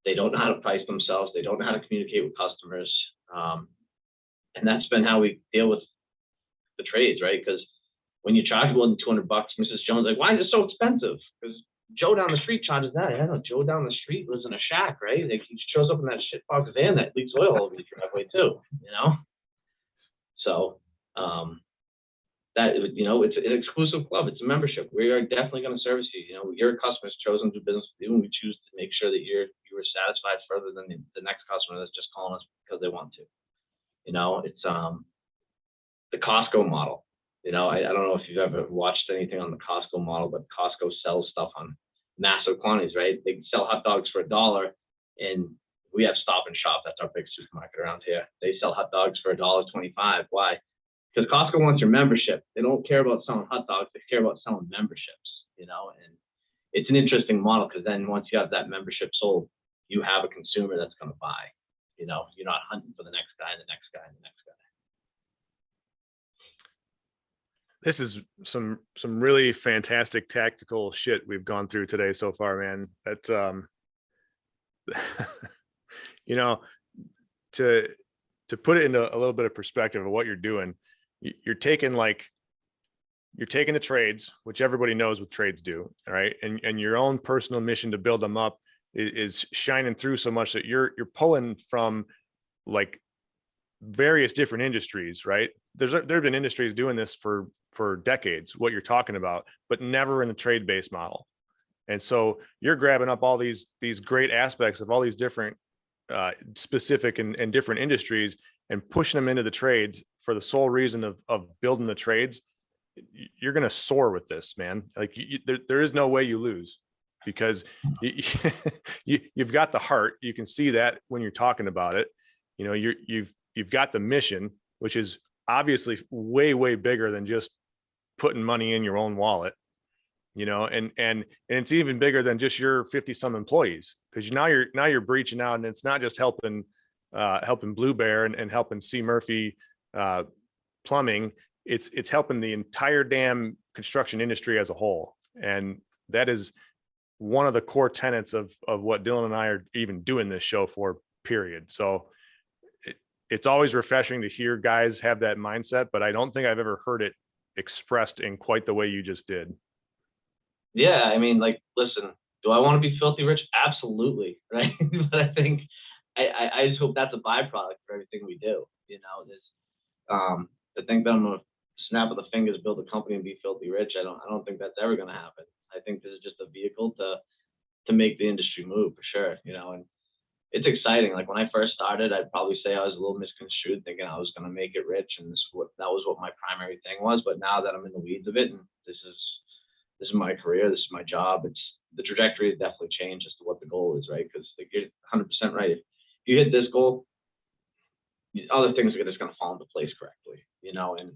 they don't know how to price themselves, they don't know how to communicate with customers, and that's been how we deal with the trades, right? Because when you charge more than $200, Mrs. Jones like, why is it so expensive? Because Joe down the street charges that. I know Joe down the street lives in a shack, right? Like he shows up in that shit box van that leaks oil all over the driveway too, you know? So that, you know, it's an exclusive club. It's a membership. We are definitely going to service you. You know, your customer's chosen to do business with you, and we choose to make sure that you are satisfied further than the next customer that's just calling us because they want to. You know, it's the Costco model. You know, I don't know if you've ever watched anything on the Costco model, but Costco sells stuff on massive quantities, right? They sell hot dogs for $1, and we have Stop and Shop. That's our big supermarket around here. They sell hot dogs for $1.25. Why? Because Costco wants your membership. They don't care about selling hot dogs. They care about selling memberships, you know, and it's an interesting model because then once you have that membership sold, you have a consumer that's going to buy. You know, you're not hunting for the next guy and the next guy and the next guy. This is some really fantastic tactical shit we've gone through today so far, man. That's you know, to put it into a little bit of perspective of what you're doing, you're taking the trades, which everybody knows what trades do, all right, and your own personal mission to build them up is shining through so much that you're pulling from like various different industries, right? There have been industries doing this for decades, what you're talking about, but never in a trade-based model. And so you're grabbing up all these great aspects of all these different specific and different industries and pushing them into the trades for the sole reason of building the trades. You're going to soar with this, man. Like there is no way you lose because you've got the heart. You can see that when you're talking about it. You know, you've got the mission, which is obviously way bigger than just putting money in your own wallet, you know, and it's even bigger than just your 50 some employees, because now you're breaching out, and it's not just helping Blue Bear and helping C. Murphy plumbing. It's helping the entire damn construction industry as a whole. And that is one of the core tenets of what Dylan and I are even doing this show for, period. So it's always refreshing to hear guys have that mindset, but I don't think I've ever heard it expressed in quite the way you just did. Yeah, I mean, like, listen, do I want to be filthy rich? Absolutely, right? But I think I just hope that's a byproduct for everything we do. You know, this to think that I'm gonna snap of the fingers, build a company and be filthy rich. I don't think that's ever gonna happen. I think this is just a vehicle to make the industry move for sure. You know, and it's exciting. Like when I first started, I'd probably say I was a little misconstrued, thinking I was going to make it rich, and that was what my primary thing was. But now that I'm in the weeds of it, and this is my career, this is my job, it's the trajectory has definitely changed as to what the goal is, right? Because like, you're 100% right. If you hit this goal, other things are just going to fall into place correctly, you know. And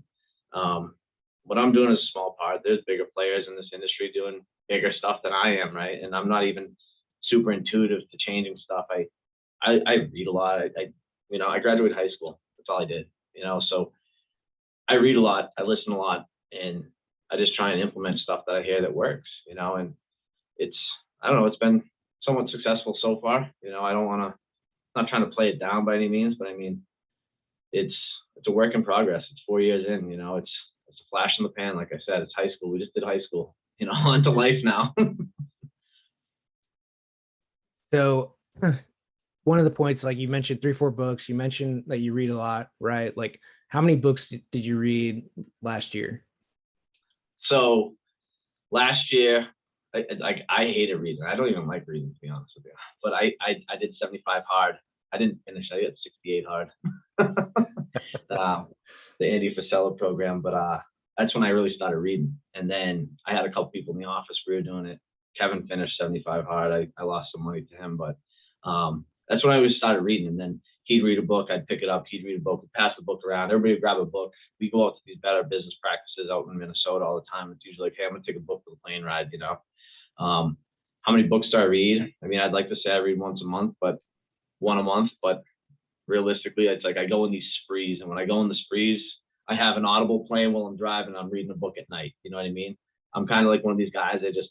what I'm doing is a small part. There's bigger players in this industry doing bigger stuff than I am, right? And I'm not even super intuitive to changing stuff. I read a lot. I graduated high school. That's all I did, you know. So I read a lot, I listen a lot, and I just try and implement stuff that I hear that works, you know. And I don't know, it's been somewhat successful so far. You know, I'm not trying to play it down by any means, but I mean, it's a work in progress. It's 4 years in, you know, it's a flash in the pan. Like I said, it's high school. We just did high school, you know, on to life now. So one of the points, like you mentioned 3-4 books, you mentioned that you read a lot, right? Like how many books did you read last year? So last year, I hated reading. I don't even like reading, to be honest with you. But I did 75 hard. I didn't finish. I got 68 hard. The Andy Frisella program. But that's when I really started reading. And then I had a couple people in the office. We were doing it. Kevin finished 75 hard. I lost some money to him, but that's when I always started reading. And then he'd read a book, I'd pick it up. He'd read a book, we'd pass the book around. Everybody would grab a book. We go out to these Better Business Practices out in Minnesota all the time. It's usually like, hey, I'm gonna take a book for the plane ride, you know. How many books do I read? I mean, I'd like to say I read once a month, but one a month. But realistically, it's like I go in these sprees, and when I go in the sprees, I have an Audible playing while I'm driving. I'm reading a book at night. You know what I mean? I'm kind of like one of these guys that just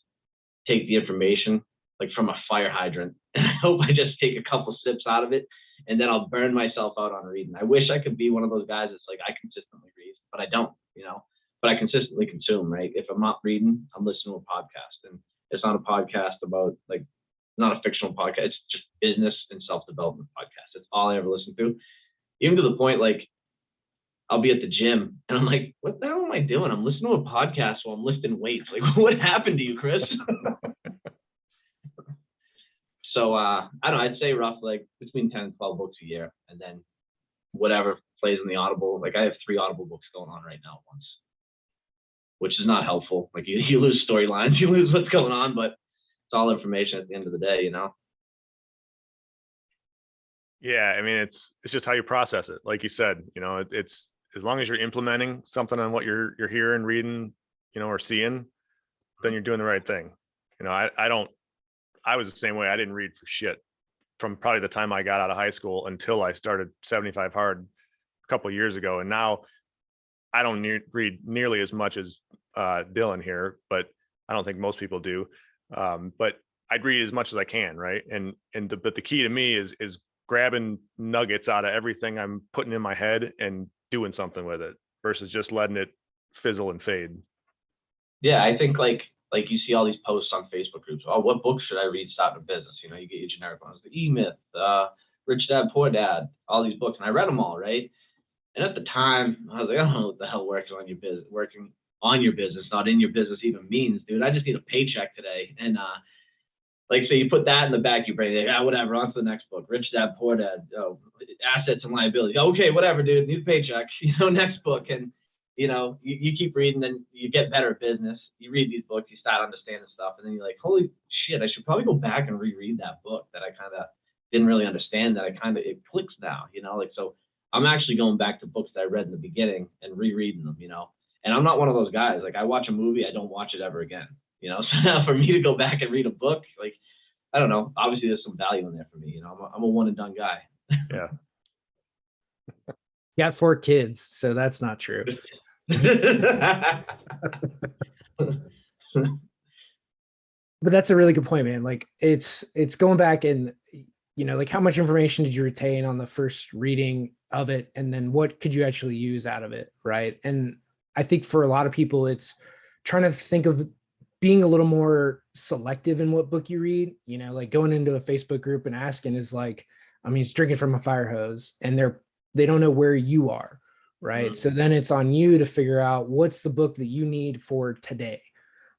take the information like from a fire hydrant, and I hope I just take a couple sips out of it, and then I'll burn myself out on reading. I wish I could be one of those guys that's like, I consistently read, but I don't, you know, but I consistently consume, right? If I'm not reading, I'm listening to a podcast, and it's not a podcast about like, not a fictional podcast. It's just business and self-development podcast. That's all I ever listen to. Even to the point, like I'll be at the gym and I'm like, what the hell am I doing? I'm listening to a podcast while I'm lifting weights. Like, what happened to you, Chris? So I don't know, I'd say roughly like between 10 and 12 books a year, and then whatever plays in the Audible. Like I have 3 Audible books going on right now at once, which is not helpful. Like you lose storylines, you lose what's going on, but it's all information at the end of the day, you know? Yeah, I mean, it's just how you process it. Like you said, you know, it's as long as you're implementing something on what you're hearing, reading, you know, or seeing, then you're doing the right thing. You know, I was the same way. I didn't read for shit from probably the time I got out of high school until I started 75 hard a couple of years ago. And now I don't read nearly as much as Dylan here, but I don't think most people do. But I'd read as much as I can, right? But the key to me is grabbing nuggets out of everything I'm putting in my head and doing something with it versus just letting it fizzle and fade. Yeah, I think like you see all these posts on Facebook groups. Oh, what books should I read starting a business? You know, you get your generic ones, the E-Myth, Rich Dad, Poor Dad, all these books. And I read them all, right? And at the time, I was like, I don't know what the hell working on your business, not in your business even means, dude. I just need a paycheck today. And like, so you put that in the back of your brain, like, yeah, whatever, on to the next book. Rich Dad, Poor Dad, assets and liabilities. Okay, whatever, dude, need a paycheck, you know, next book. And you know, you keep reading, then you get better at business. You read these books, you start understanding stuff, and then you're like, holy shit, I should probably go back and reread that book that I kind of didn't really understand, that it clicks now, you know, like, so I'm actually going back to books that I read in the beginning and rereading them, you know, and I'm not one of those guys, like I watch a movie, I don't watch it ever again, you know, so now for me to go back and read a book, like, I don't know, obviously there's some value in there for me, you know, I'm a one and done guy. Yeah. You got 4 kids, so that's not true. But that's a really good point, man. Like it's going back and, you know, like how much information did you retain on the first reading of it? And then what could you actually use out of it? Right. And I think for a lot of people, it's trying to think of being a little more selective in what book you read, you know, like going into a Facebook group and asking is like, I mean, it's drinking from a fire hose, and they don't know where you are. Right. Mhm. So then it's on you to figure out what's the book that you need for today,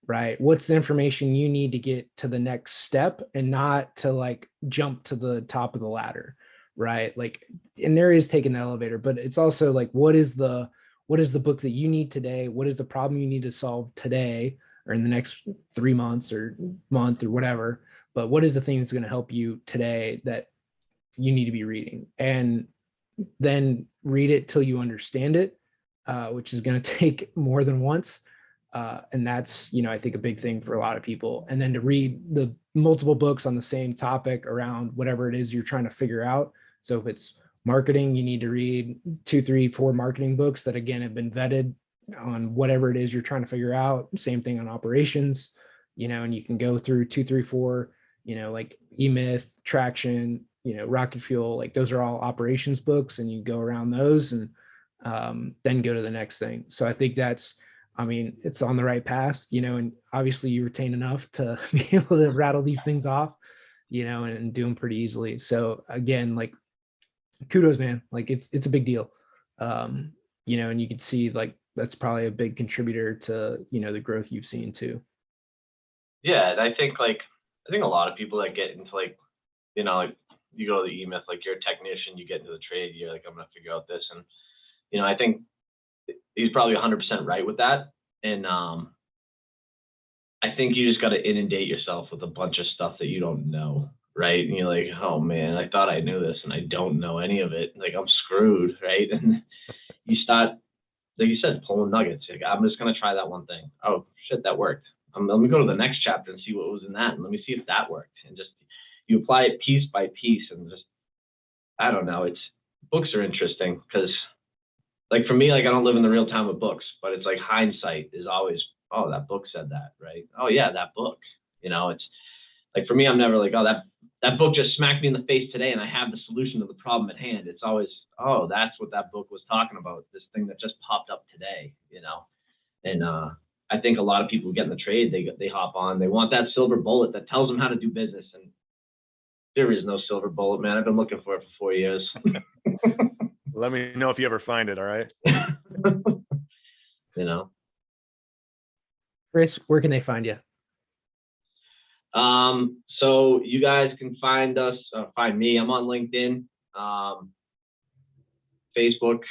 right? What's the information you need to get to the next step and not to like jump to the top of the ladder, right? Like, and there is taking the elevator, but it's also like, what is the book that you need today? What is the problem you need to solve today or in the next 3 months or month or whatever? But what is the thing that's going to help you today that you need to be reading? And then read it till you understand it, which is going to take more than once. And that's, you know, I think a big thing for a lot of people. And then to read the multiple books on the same topic around whatever it is you're trying to figure out. So if it's marketing, you need to read 2, 3, 4 marketing books that again have been vetted on whatever it is you're trying to figure out. Same thing on operations, you know, and you can go through 2, 3, 4, you know, like E-Myth, Traction, Rocket Fuel, like those are all operations books, and you go around those and then go to the next thing. So I think it's on the right path, and obviously you retain enough to be able to rattle these things off, and do them pretty easily. So again, like kudos, man. Like it's a big deal. And you can see like that's probably a big contributor to, the growth you've seen too. Yeah, and I think a lot of people that get into like you go to the E-Myth, like you're a technician, you get into the trade, you're like, I'm gonna figure out this. And I think he's probably 100% right with that. And I think you just got to inundate yourself with a bunch of stuff that you don't know, right? And you're like, oh man, I thought I knew this and I don't know any of it. Like I'm screwed, right? And you start, like you said, pulling nuggets. Like I'm just gonna try that one thing. Oh shit, that worked. Let me go to the next chapter and see what was in that, and let me see if that worked. And just you apply it piece by piece, and just I don't know. Books are interesting because, like for me, like I don't live in the real time of books, but it's like hindsight is always, oh, that book said that, right? Oh yeah, that book. It's like for me, I'm never like, oh, that book just smacked me in the face today, and I have the solution to the problem at hand. It's always, oh, that's what that book was talking about. This thing that just popped up today, And I think a lot of people get in the trade, they hop on, they want that silver bullet that tells them how to do business, and there is no silver bullet, man. I've been looking for it for 4 years. Let me know if you ever find it. All right. Chris, where can they find you? So you guys can find me. I'm on LinkedIn, Facebook.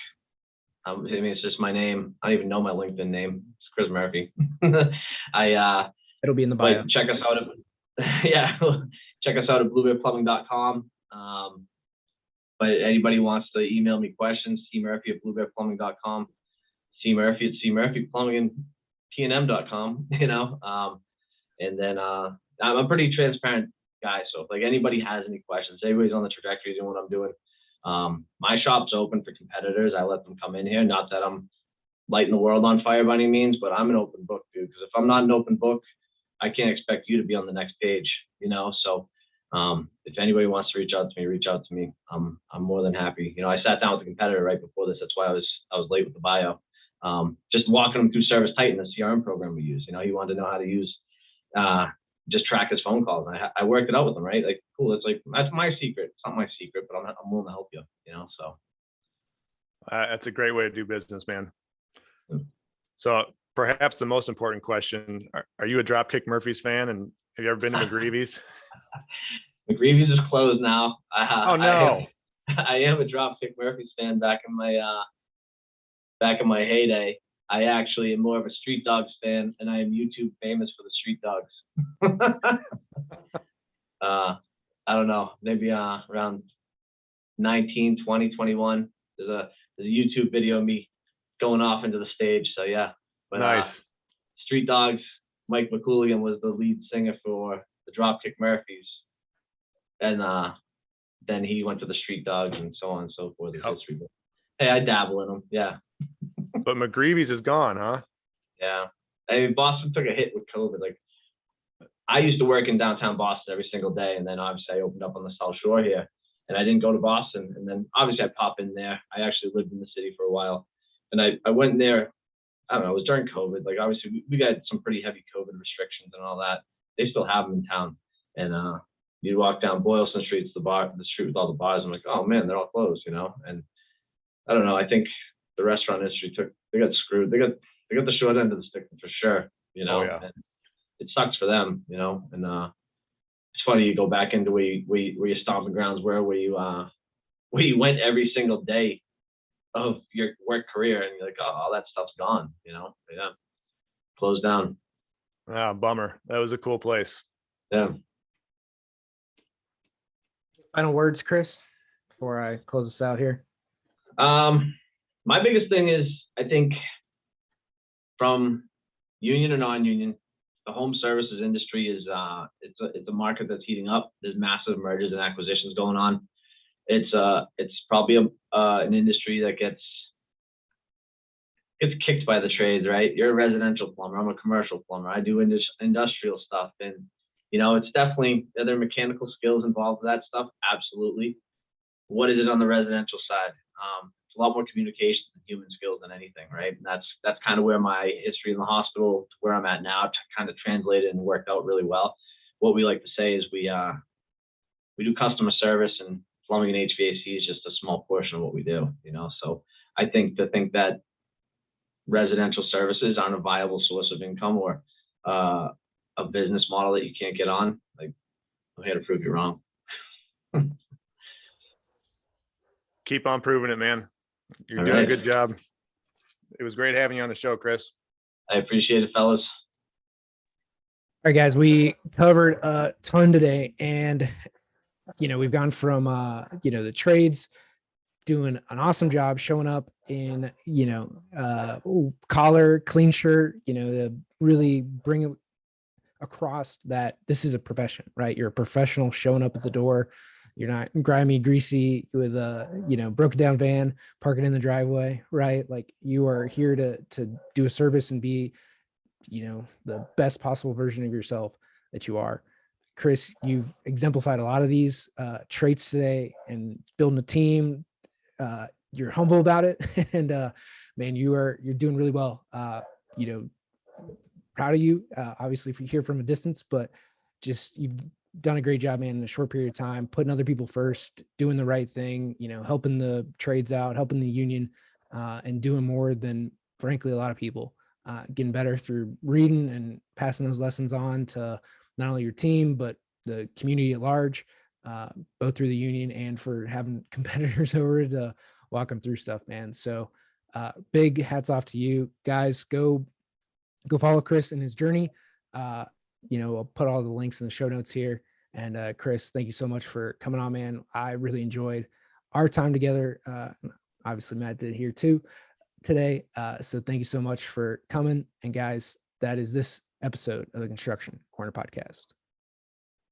It's just my name. I don't even know my LinkedIn name. It's Chris Murphy. It'll be in the bio. Check us out check us out at bluebearplumbing.com. But anybody wants to email me questions, cmurphy@bluebearplumbing.com, cmurphy@cmurphyplumbingandpnm.com, and then I'm a pretty transparent guy. So if like anybody has any questions, everybody's on the trajectory doing what I'm doing. My shop's open for competitors. I let them come in here. Not that I'm lighting the world on fire by any means, but I'm an open book, dude. Because if I'm not an open book, I can't expect you to be on the next page, So if anybody wants to reach out to me. I'm more than happy. I sat down with a competitor right before this. That's why I was late with the bio. Just walking him through Service Titan, the CRM program we use. He wanted to know how to use, just track his phone calls. And I worked it out with him, right? Like, cool. It's like, that's my secret. It's not my secret, but I'm willing to help you, so. That's a great way to do business, man. So perhaps the most important question, are you a Dropkick Murphys fan? And have you ever been to McGreevy's? McGreevy's is closed now. Oh no. I am a Dropkick Murphys fan back in my heyday. I actually am more of a Street Dogs fan, and I am YouTube famous for the Street Dogs. I don't know, maybe around 19, 20, 21. There's a YouTube video of me going off into the stage. So yeah. But, nice. Street Dogs, Mike McCooligan was the lead singer for the Dropkick Murphys. And then he went to the Street Dogs and so on and so forth. Yep. Hey, I dabble in them. Yeah. But McGreevy's is gone, huh? Yeah. I mean, Boston took a hit with COVID. Like, I used to work in downtown Boston every single day. And then obviously I opened up on the South Shore here, and I didn't go to Boston. And then obviously I pop in there. I actually lived in the city for a while. And I went there, I don't know, it was during COVID. Like, obviously we got some pretty heavy COVID restrictions and all that. They still have them in town. And you'd walk down Boylston Street, the street with all the bars. I'm like, oh man, they're all closed, And I don't know. I think the restaurant industry they got screwed. They got the short end of the stick for sure, Oh, yeah. And it sucks for them, And it's funny, you go back into where your stomping grounds were, where you went every single day of your work career, and you're like, oh, all that stuff's gone, Yeah, closed down. Ah, bummer. That was a cool place. Yeah. Final words, Chris, before I close this out here. My biggest thing is, I think, from union or non-union, the home services industry is it's a market that's heating up. There's massive mergers and acquisitions going on. It's probably an industry that gets kicked by the trades, right? You're a residential plumber. I'm a commercial plumber. I do industrial stuff, and You know, it's definitely, are there mechanical skills involved with that stuff? Absolutely. What is it on the residential side? It's a lot more communication and human skills than anything, right? And that's kind of where my history in the hospital to where I'm at now kind of translated and worked out really well. What we like to say is we do customer service, and plumbing and HVAC is just a small portion of what we do, you know? So I think that residential services aren't a viable source of income or a business model that you can't get on, like, I'm here to prove you wrong. Keep on proving it, man. You're All doing a right. good job. It was great having you on the show, Chris. I appreciate it, fellas. All right, guys, we covered a ton today, and we've gone from the trades doing an awesome job showing up in collar, clean shirt, to really bring it across that this is a profession, right? You're a professional showing up at the door. You're not grimy, greasy with a broken down van parking in the driveway, right? Like, you are here to do a service and be the best possible version of yourself that you are. Chris, you've exemplified a lot of these traits today, and building a team. You're humble about it, and man, you're doing really well. Proud of you. Obviously, if you hear from a distance, but just you've done a great job, man, in a short period of time, putting other people first, doing the right thing. Helping the trades out, helping the union, and doing more than, frankly, a lot of people. Getting better through reading and passing those lessons on to not only your team, but the community at large, both through the union and for having competitors over to walk them through stuff, man. So big hats off to you guys. Go follow Chris in his journey. I'll put all the links in the show notes here. And Chris, thank you so much for coming on, man. I really enjoyed our time together. Obviously, Matt did here too today. So thank you so much for coming. And guys, that is this episode of the Construction Corner Podcast.